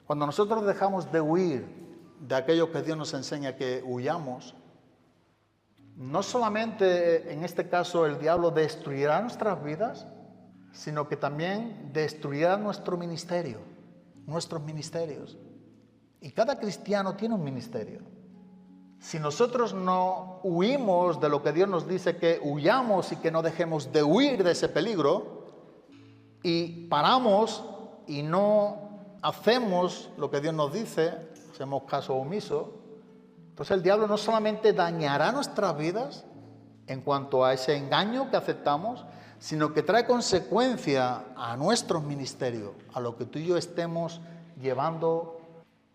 Cuando nosotros dejamos de huir de aquello que Dios nos enseña que huyamos, no solamente en este caso el diablo destruirá nuestras vidas, sino que también destruirá nuestro ministerio, nuestros ministerios. Y cada cristiano tiene un ministerio. Si nosotros no huimos de lo que Dios nos dice que huyamos y que no dejemos de huir de ese peligro, y paramos y no hacemos lo que Dios nos dice, hacemos caso omiso, entonces el diablo no solamente dañará nuestras vidas en cuanto a ese engaño que aceptamos, sino que trae consecuencia a nuestros ministerios, a lo que tú y yo estemos llevando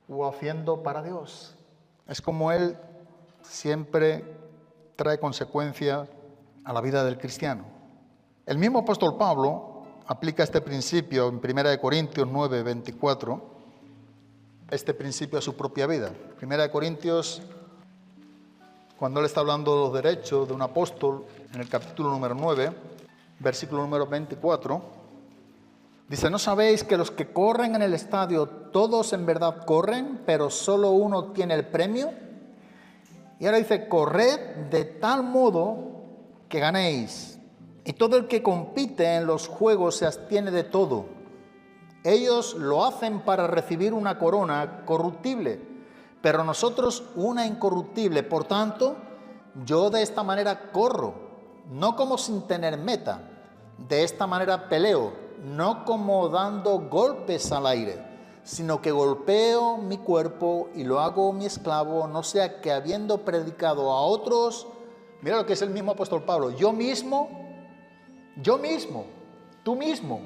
o haciendo para Dios. Es como Él siempre trae consecuencias a la vida del cristiano. El mismo apóstol Pablo aplica este principio en 1 Corintios 9, 24, este principio a su propia vida. 1 Corintios, cuando él está hablando de los derechos de un apóstol, en el capítulo número 9, versículo número 24, dice, ¿no sabéis que los que corren en el estadio, todos en verdad corren, pero solo uno tiene el premio? Y ahora dice, corred de tal modo que ganéis. Y todo el que compite en los juegos se abstiene de todo. Ellos lo hacen para recibir una corona corruptible, pero nosotros una incorruptible. Por tanto, yo de esta manera corro, no como sin tener meta. De esta manera peleo, no como dando golpes al aire, sino que golpeo mi cuerpo y lo hago mi esclavo, no sea que habiendo predicado a otros, mira lo que es el mismo apóstol Pablo, yo mismo, tú mismo,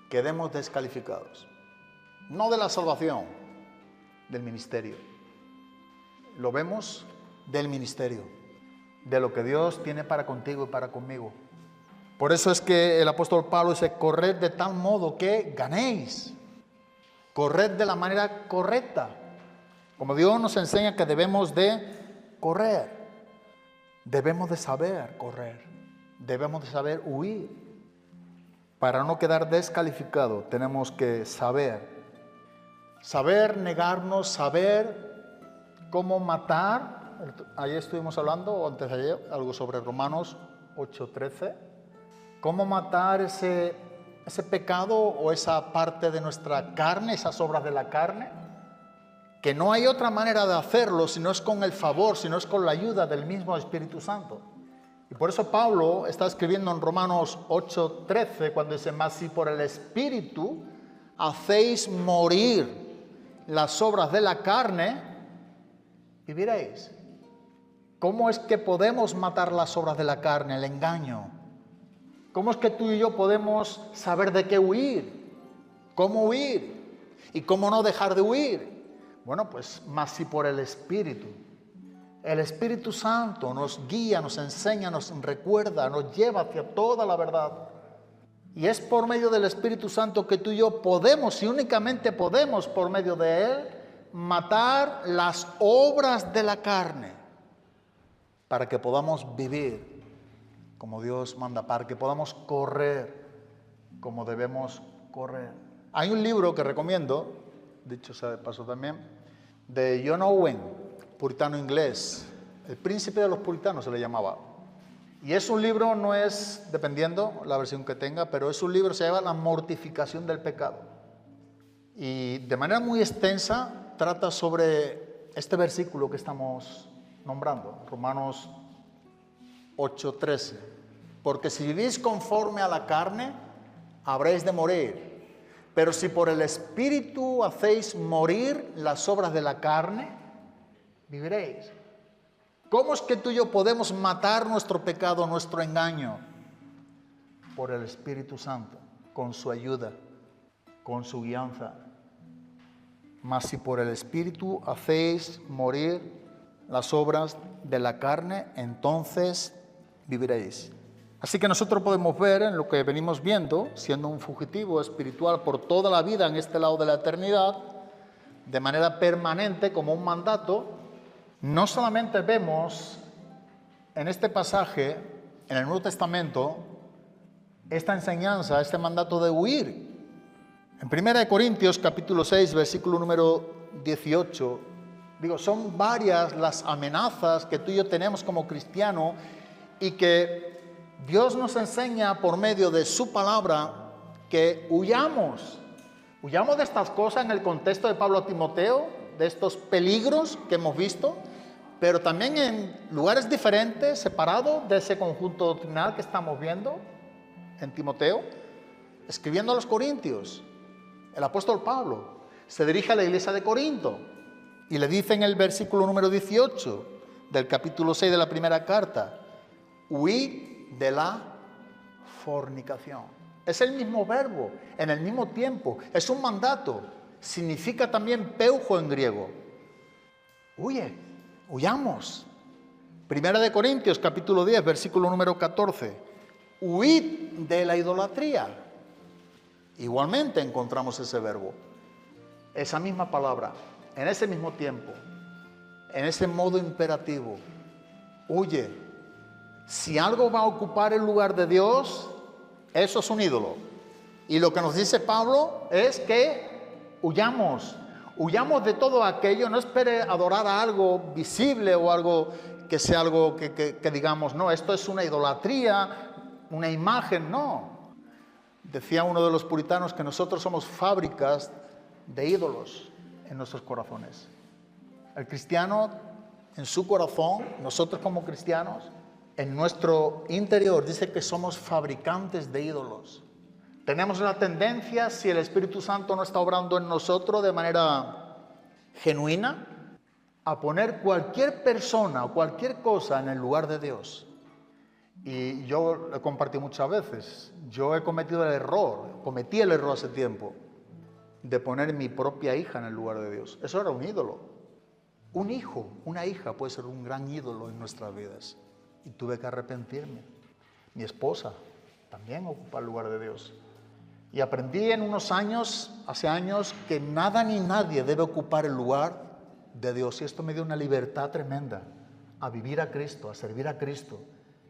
quedemos descalificados. No de la salvación, del ministerio. Lo vemos del ministerio, de lo que Dios tiene para contigo y para conmigo. Por eso es que el apóstol Pablo dice, corred de tal modo que ganéis. Corred de la manera correcta. Como Dios nos enseña que debemos de correr. Debemos de saber correr. Debemos de saber huir. Para no quedar descalificado, tenemos que saber. Saber negarnos, saber cómo matar. Ayer estuvimos hablando, o antes de ayer, algo sobre Romanos 8:13. Cómo matar ese pecado o esa parte de nuestra carne, esas obras de la carne, que no hay otra manera de hacerlo si no es con el favor, si no es con la ayuda del mismo Espíritu Santo. Y por eso Pablo está escribiendo en Romanos 8:13 cuando dice, mas si por el Espíritu hacéis morir las obras de la carne, viviréis. ¿Cómo es que podemos matar las obras de la carne, el engaño? ¿Cómo es que tú y yo podemos saber de qué huir? ¿Cómo huir? ¿Y cómo no dejar de huir? Bueno, pues más si por el Espíritu. El Espíritu Santo nos guía, nos enseña, nos recuerda, nos lleva hacia toda la verdad. Y es por medio del Espíritu Santo que tú y yo podemos, y únicamente podemos por medio de Él, matar las obras de la carne para que podamos vivir como Dios manda, para que podamos correr como debemos correr. Hay un libro que recomiendo, dicho sea de paso también, de John Owen, puritano inglés, el príncipe de los puritanos se le llamaba. Y es un libro, no es, dependiendo la versión que tenga, pero es un libro, se llama La mortificación del pecado. Y de manera muy extensa trata sobre este versículo que estamos nombrando, Romanos 8:13. Porque si vivís conforme a la carne, habréis de morir. Pero si por el Espíritu hacéis morir las obras de la carne, viviréis. ¿Cómo es que tú y yo podemos matar nuestro pecado, nuestro engaño? Por el Espíritu Santo, con su ayuda, con su guianza. Mas si por el Espíritu hacéis morir las obras de la carne, entonces viviréis. Así que nosotros podemos ver en lo que venimos viendo, siendo un fugitivo espiritual por toda la vida en este lado de la eternidad, de manera permanente como un mandato. No solamente vemos en este pasaje, en el Nuevo Testamento, esta enseñanza, este mandato de huir. En 1 Corintios capítulo 6, versículo número 18, son varias las amenazas que tú y yo tenemos como cristianos y que Dios nos enseña por medio de su palabra que huyamos de estas cosas en el contexto de Pablo a Timoteo, de estos peligros que hemos visto, pero también en lugares diferentes, separados de ese conjunto doctrinal que estamos viendo en Timoteo, escribiendo a los Corintios. El apóstol Pablo se dirige a la iglesia de Corinto y le dice en el versículo número 18 del capítulo 6 de la primera carta, huid de la fornicación. Es el mismo verbo, en el mismo tiempo, es un mandato, significa también peujo en griego. Huyamos. 1 Corintios capítulo 10, versículo número 14, huid de la idolatría. Igualmente encontramos ese verbo, esa misma palabra, en ese mismo tiempo, en ese modo imperativo. Huye. Si algo va a ocupar el lugar de Dios, eso es un ídolo. Y lo que nos dice Pablo es que huyamos de todo aquello. No espere adorar a algo visible o algo que sea algo que digamos, no, esto es una idolatría, una imagen, no. Decía uno de los puritanos que nosotros somos fábricas de ídolos en nuestros corazones. El cristiano en su corazón, nosotros como cristianos, en nuestro interior dice que somos fabricantes de ídolos. Tenemos la tendencia, si el Espíritu Santo no está obrando en nosotros de manera genuina, a poner cualquier persona o cualquier cosa en el lugar de Dios. Y yo lo he compartido muchas veces. Yo cometí el error hace tiempo de poner mi propia hija en el lugar de Dios. Eso era un ídolo. Un hijo, una hija puede ser un gran ídolo en nuestras vidas. Y tuve que arrepentirme. Mi esposa también ocupa el lugar de Dios. Y aprendí en unos años, hace años, que nada ni nadie debe ocupar el lugar de Dios. Y esto me dio una libertad tremenda a vivir a Cristo, a servir a Cristo.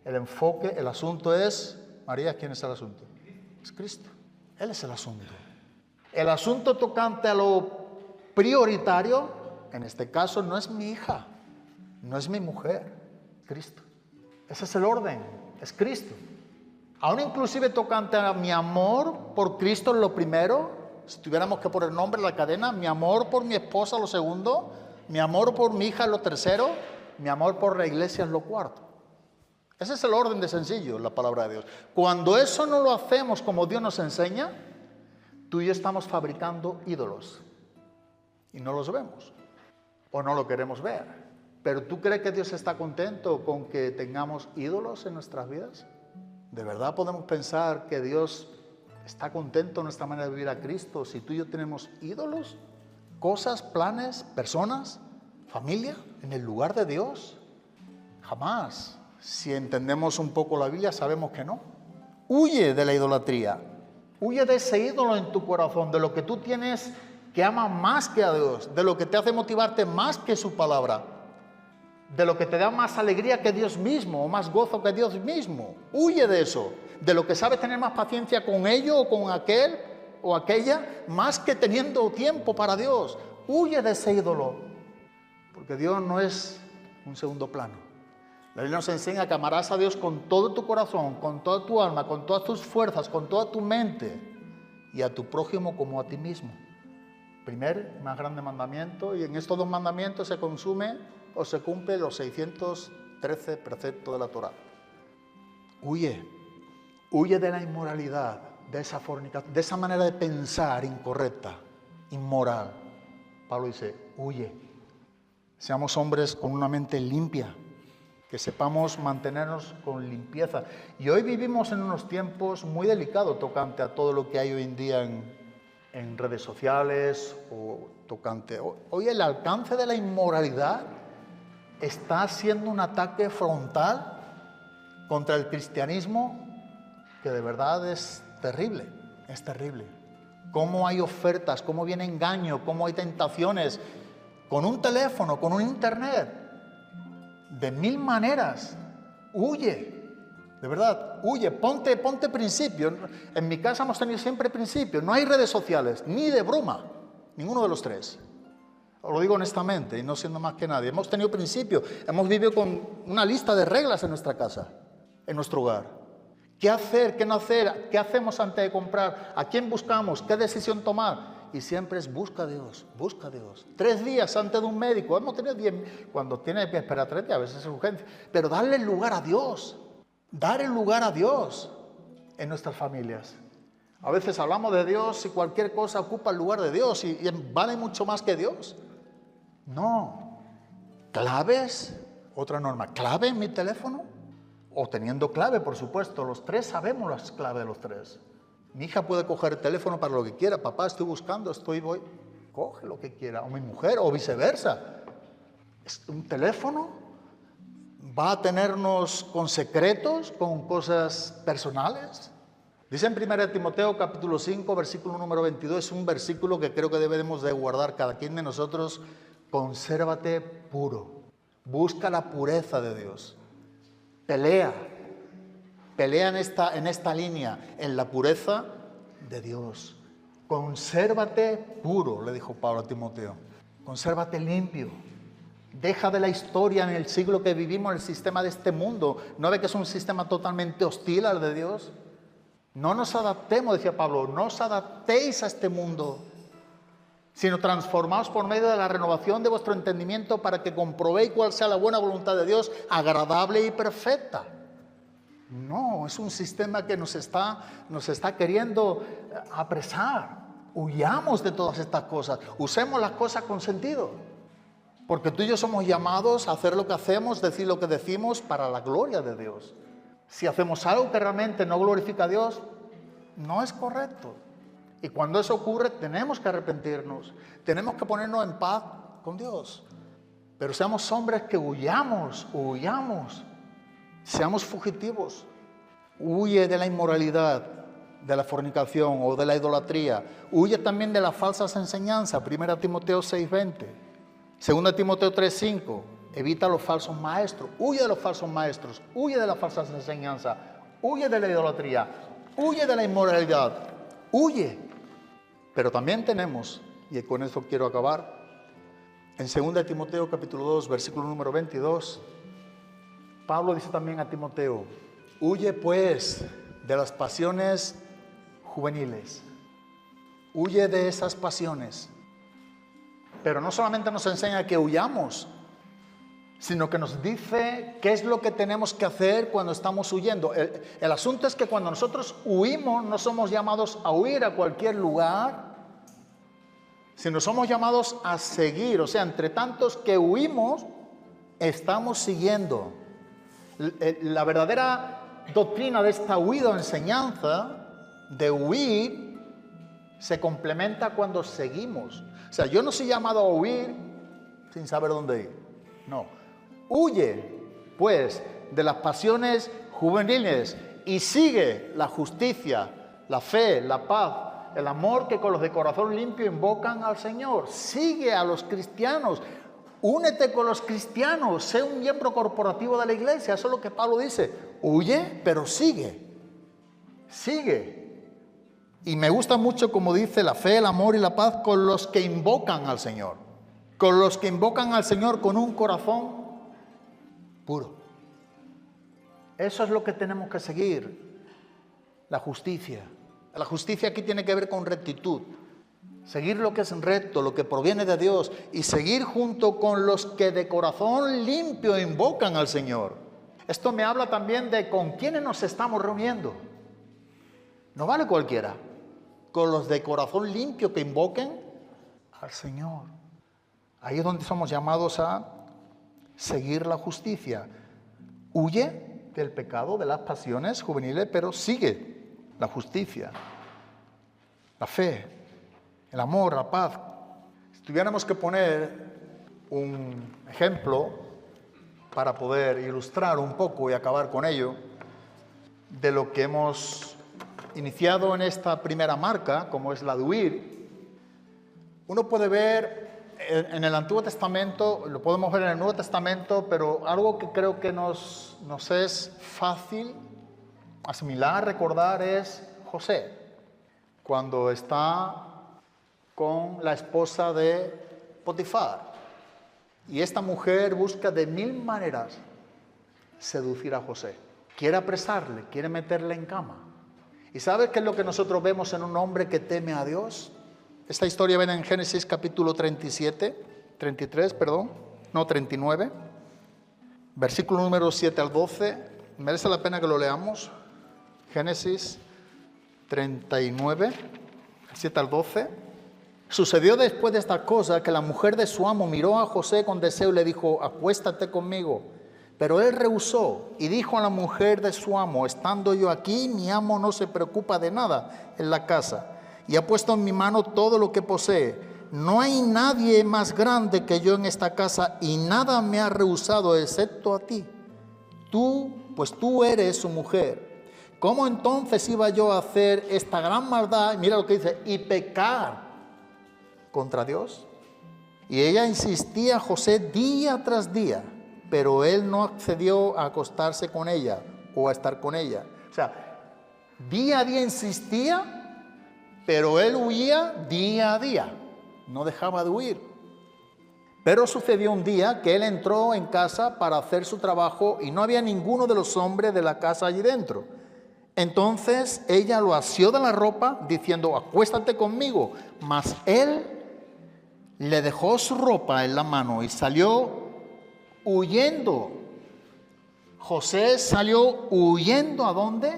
El enfoque, el asunto es, María, ¿quién es el asunto? Es Cristo. Él es el asunto. El asunto tocante a lo prioritario, en este caso, no es mi hija, no es mi mujer, Cristo. Ese es el orden, es Cristo. Aún inclusive tocante a mi amor por Cristo lo primero, si tuviéramos que poner nombre en la cadena, mi amor por mi esposa lo segundo, mi amor por mi hija lo tercero, mi amor por la iglesia es lo cuarto. Ese es el orden de sencillo, la palabra de Dios. Cuando eso no lo hacemos como Dios nos enseña, tú y yo estamos fabricando ídolos y no los vemos o no lo queremos ver. Pero ¿tú crees que Dios está contento con que tengamos ídolos en nuestras vidas? ¿De verdad podemos pensar que Dios está contento en nuestra manera de vivir a Cristo si tú y yo tenemos ídolos, cosas, planes, personas, familia en el lugar de Dios? Jamás. Si entendemos un poco la Biblia, sabemos que no. Huye de la idolatría. Huye de ese ídolo en tu corazón, de lo que tú tienes que ama más que a Dios, de lo que te hace motivarte más que su palabra, de lo que te da más alegría que Dios mismo, o más gozo que Dios mismo. Huye de eso, de lo que sabes tener más paciencia con ello o con aquel o aquella, más que teniendo tiempo para Dios. Huye de ese ídolo, porque Dios no es un segundo plano. La Biblia nos enseña que amarás a Dios con todo tu corazón, con toda tu alma, con todas tus fuerzas, con toda tu mente, y a tu prójimo como a ti mismo. Primer más grande mandamiento, y en estos dos mandamientos se consume o se cumple los 613 preceptos de la Torá. Huye de la inmoralidad, de esa fornicación, de esa manera de pensar incorrecta, inmoral. Pablo dice, huye. Seamos hombres con una mente limpia, que sepamos mantenernos con limpieza. Y hoy vivimos en unos tiempos muy delicados tocante a todo lo que hay hoy en día en redes sociales o tocante. Hoy el alcance de la inmoralidad está siendo un ataque frontal contra el cristianismo que de verdad es terrible, es terrible. Cómo hay ofertas, cómo viene engaño, cómo hay tentaciones con un teléfono, con un internet, de mil maneras. Huye, de verdad, huye, ponte principio. En mi casa hemos tenido siempre principios, no hay redes sociales, ni de broma, ninguno de los tres. Os lo digo honestamente y no siendo más que nadie. Hemos tenido principios, hemos vivido con una lista de reglas en nuestra casa, en nuestro hogar. ¿Qué hacer, qué no hacer? ¿Qué hacemos antes de comprar? ¿A quién buscamos? ¿Qué decisión tomar? Y siempre es busca a Dios, busca a Dios. 3 días antes de un médico, hemos tenido 10, cuando tiene que esperar 3 días, a veces es urgencia. Pero darle el lugar a Dios, dar el lugar a Dios en nuestras familias. A veces hablamos de Dios y cualquier cosa ocupa el lugar de Dios y vale mucho más que Dios. No. ¿Claves? Otra norma. ¿Clave en mi teléfono? O teniendo clave, por supuesto. Los 3 sabemos las claves de los 3. Mi hija puede coger el teléfono para lo que quiera. Papá, estoy buscando, voy. Coge lo que quiera. O mi mujer, o viceversa. Un teléfono va a tenernos con secretos, con cosas personales. Dice en 1 Timoteo capítulo 5, versículo número 22, es un versículo que creo que debemos de guardar cada quien de nosotros. Consérvate puro. Busca la pureza de Dios. Pelea en esta línea, en la pureza de Dios. Consérvate puro, le dijo Pablo a Timoteo. Consérvate limpio. Deja de la historia en el siglo que vivimos, el sistema de este mundo. ¿No ve que es un sistema totalmente hostil al de Dios? No nos adaptemos, decía Pablo, no os adaptéis a este mundo, sino transformaos por medio de la renovación de vuestro entendimiento para que comprobéis cuál sea la buena voluntad de Dios, agradable y perfecta. No, es un sistema que nos está queriendo apresar. Huyamos de todas estas cosas. Usemos las cosas con sentido. Porque tú y yo somos llamados a hacer lo que hacemos, decir lo que decimos para la gloria de Dios. Si hacemos algo que realmente no glorifica a Dios, no es correcto. Y cuando eso ocurre, tenemos que arrepentirnos. Tenemos que ponernos en paz con Dios. Pero seamos hombres que huyamos. Seamos fugitivos. Huye de la inmoralidad, de la fornicación o de la idolatría. Huye también de las falsas enseñanzas. 1 Timoteo 6:20. 2 Timoteo 3:5. Evita los falsos maestros. Huye de los falsos maestros. Huye de las falsas enseñanzas. Huye de la idolatría. Huye de la inmoralidad. Huye. Pero también tenemos, y con esto quiero acabar, en 2 Timoteo capítulo 2, versículo número 22, Pablo dice también a Timoteo, huye pues de las pasiones juveniles. Huye de esas pasiones. Pero no solamente nos enseña que huyamos, sino que nos dice qué es lo que tenemos que hacer cuando estamos huyendo. El asunto es que cuando nosotros huimos, no somos llamados a huir a cualquier lugar, sino somos llamados a seguir. O sea, entre tantos que huimos, estamos siguiendo. La verdadera doctrina de esta huida o enseñanza de huir se complementa cuando seguimos. O sea, yo no soy llamado a huir sin saber dónde ir. No. Huye, pues, de las pasiones juveniles y sigue la justicia, la fe, la paz, el amor que con los de corazón limpio invocan al Señor. Sigue a los cristianos. Únete con los cristianos, sé un miembro corporativo de la iglesia. Eso es lo que Pablo dice. Huye, pero sigue. Sigue. Y me gusta mucho como dice la fe, el amor y la paz con los que invocan al Señor. Con los que invocan al Señor con un corazón puro. Eso es lo que tenemos que seguir. La justicia. La justicia aquí tiene que ver con rectitud. Seguir lo que es recto, lo que proviene de Dios, y seguir junto con los que de corazón limpio invocan al Señor. Esto me habla también de con quiénes nos estamos reuniendo. No vale cualquiera. Con los de corazón limpio que invoquen al Señor. Ahí es donde somos llamados a seguir la justicia. Huye del pecado, de las pasiones juveniles, pero sigue la justicia, la fe, el amor, la paz. Si tuviéramos que poner un ejemplo para poder ilustrar un poco y acabar con ello, de lo que hemos iniciado en esta primera marca, como es la de huir, uno puede ver en el Antiguo Testamento, lo podemos ver en el Nuevo Testamento, pero algo que creo que nos es fácil asimilar, recordar, es José, cuando está con la esposa de Potifar. Y esta mujer busca de 1000 maneras seducir a José. Quiere apresarle, quiere meterle en cama. ¿Y sabes qué es lo que nosotros vemos en un hombre que teme a Dios? Esta historia viene en Génesis capítulo 39, versículo número 7 al 12. Merece la pena que lo leamos. Génesis 39, 7 al 12. Sucedió después de esta cosa que la mujer de su amo miró a José con deseo y le dijo: acuéstate conmigo. Pero él rehusó y dijo a la mujer de su amo: estando yo aquí, mi amo no se preocupa de nada en la casa, y ha puesto en mi mano todo lo que posee. No hay nadie más grande que yo en esta casa, y nada me ha rehusado excepto a ti. Pues tú eres su mujer. ¿Cómo entonces iba yo a hacer esta gran maldad? Mira lo que dice: y pecar contra Dios. Y ella insistía a José día tras día, pero él no accedió a acostarse con ella o a estar con ella. O sea, día a día insistía, pero él huía día a día, no dejaba de huir. Pero sucedió un día que él entró en casa para hacer su trabajo y no había ninguno de los hombres de la casa allí dentro. Entonces ella lo asió de la ropa diciendo: acuéstate conmigo. Mas él le dejó su ropa en la mano y salió huyendo. José salió huyendo. ¿A dónde?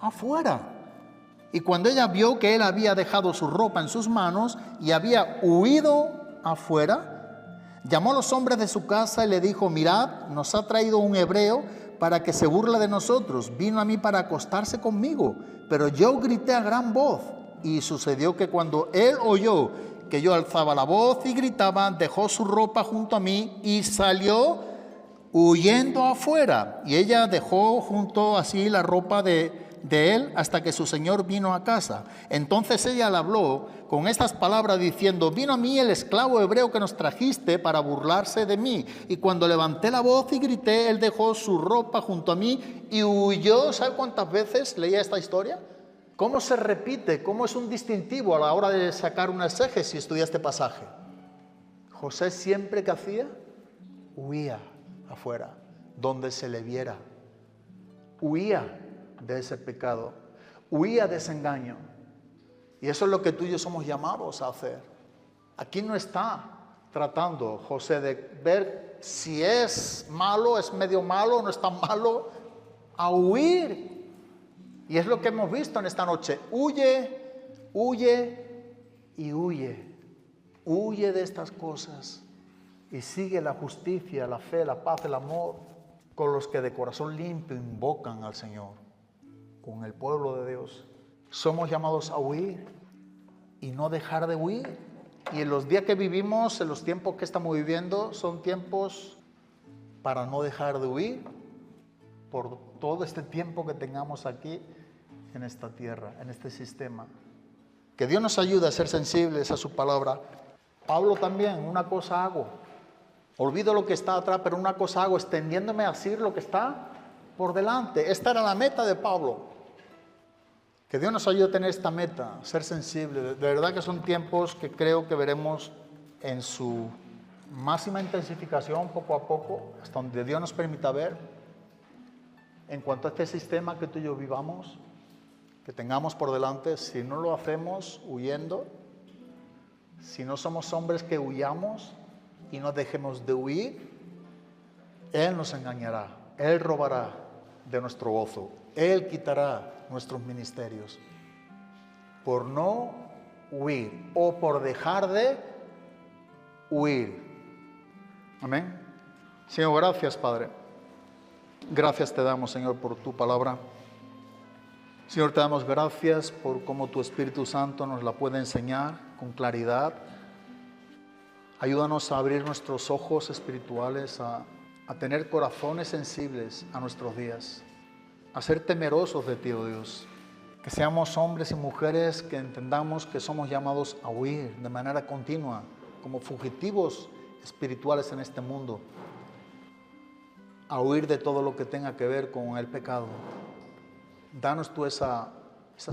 Afuera. Y cuando ella vio que él había dejado su ropa en sus manos y había huido afuera, llamó a los hombres de su casa y le dijo: mirad, nos ha traído un hebreo para que se burle de nosotros. Vino a mí para acostarse conmigo, pero yo grité a gran voz. Y sucedió que cuando él oyó que yo alzaba la voz y gritaba, dejó su ropa junto a mí y salió huyendo afuera. Y ella dejó junto así la ropa de él hasta que su señor vino a casa. Entonces ella le habló con estas palabras diciendo: vino a mí el esclavo hebreo que nos trajiste para burlarse de mí. Y cuando levanté la voz y grité, él dejó su ropa junto a mí y huyó. ¿Sabe cuántas veces leía esta historia? ¿Cómo se repite? ¿Cómo es un distintivo a la hora de sacar una exégesis si estudia este pasaje? José siempre que hacía, huía afuera, donde se le viera. Huía de ese pecado, huía de ese engaño. Y eso es lo que tú y yo somos llamados a hacer. Aquí no está tratando, José, de ver si es malo, es medio malo, no es tan malo, a huir. Y es lo que hemos visto en esta noche. Huye, huye y huye. Huye de estas cosas y sigue la justicia, la fe, la paz, el amor con los que de corazón limpio invocan al Señor, con el pueblo de Dios. Somos llamados a huir y no dejar de huir. Y en los días que vivimos, en los tiempos que estamos viviendo, son tiempos para no dejar de huir por todo este tiempo que tengamos aquí en esta tierra, en este sistema. Que Dios nos ayude a ser sensibles a su palabra. Pablo también, una cosa hago. Olvido lo que está atrás, pero una cosa hago, extendiéndome a decir lo que está por delante. Esta era la meta de Pablo. Que Dios nos ayude a tener esta meta, ser sensible. De verdad que son tiempos que creo que veremos en su máxima intensificación poco a poco, hasta donde Dios nos permita ver. En cuanto a este sistema que tú y yo vivamos, que tengamos por delante, si no lo hacemos huyendo, si no somos hombres que huyamos y no dejemos de huir, Él nos engañará, Él robará de nuestro gozo, Él quitará nuestros ministerios por no huir o por dejar de huir. Amén. Señor, gracias, Padre. Gracias te damos, Señor, por tu palabra. Señor, te damos gracias por cómo tu Espíritu Santo nos la puede enseñar con claridad. Ayúdanos a abrir nuestros ojos espirituales, a tener corazones sensibles a nuestros días, a ser temerosos de ti, oh Dios. Que seamos hombres y mujeres que entendamos que somos llamados a huir de manera continua, como fugitivos espirituales en este mundo, a huir de todo lo que tenga que ver con el pecado. Danos tú esas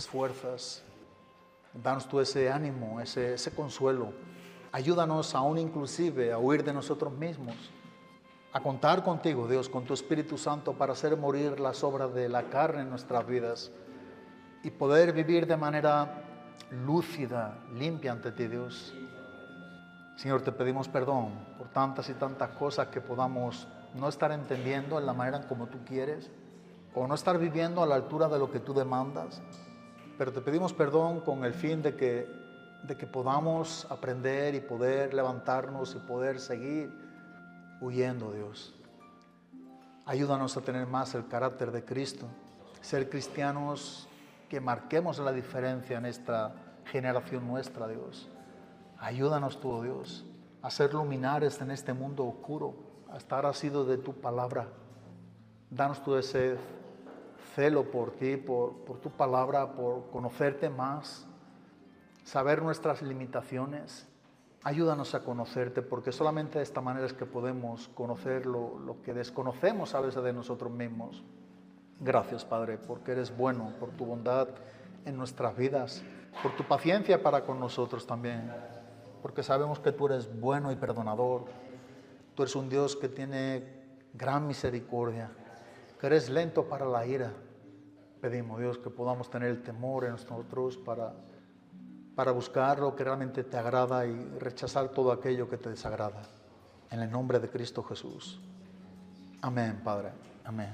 fuerzas, danos tú ese ánimo, ese consuelo. Ayúdanos aún inclusive a huir de nosotros mismos, a contar contigo, Dios, con tu Espíritu Santo para hacer morir las obras de la carne en nuestras vidas y poder vivir de manera lúcida, limpia ante ti, Dios. Señor, te pedimos perdón por tantas y tantas cosas que podamos no estar entendiendo en la manera como tú quieres o no estar viviendo a la altura de lo que tú demandas, pero te pedimos perdón con el fin de que podamos aprender y poder levantarnos y poder seguir huyendo, Dios. Ayúdanos a tener más el carácter de Cristo, ser cristianos que marquemos la diferencia en esta generación nuestra, Dios. Ayúdanos tú, oh Dios, a ser luminares en este mundo oscuro, a estar asido de tu palabra. Danos tú ese celo por ti, por tu palabra, por conocerte más, saber nuestras limitaciones. Ayúdanos a conocerte, porque solamente de esta manera es que podemos conocer lo que desconocemos a veces de nosotros mismos. Gracias, Padre, porque eres bueno, por tu bondad en nuestras vidas, por tu paciencia para con nosotros también, porque sabemos que tú eres bueno y perdonador. Tú eres un Dios que tiene gran misericordia, que eres lento para la ira. Pedimos, Dios, que podamos tener el temor en nosotros para buscar lo que realmente te agrada y rechazar todo aquello que te desagrada. En el nombre de Cristo Jesús. Amén, Padre. Amén.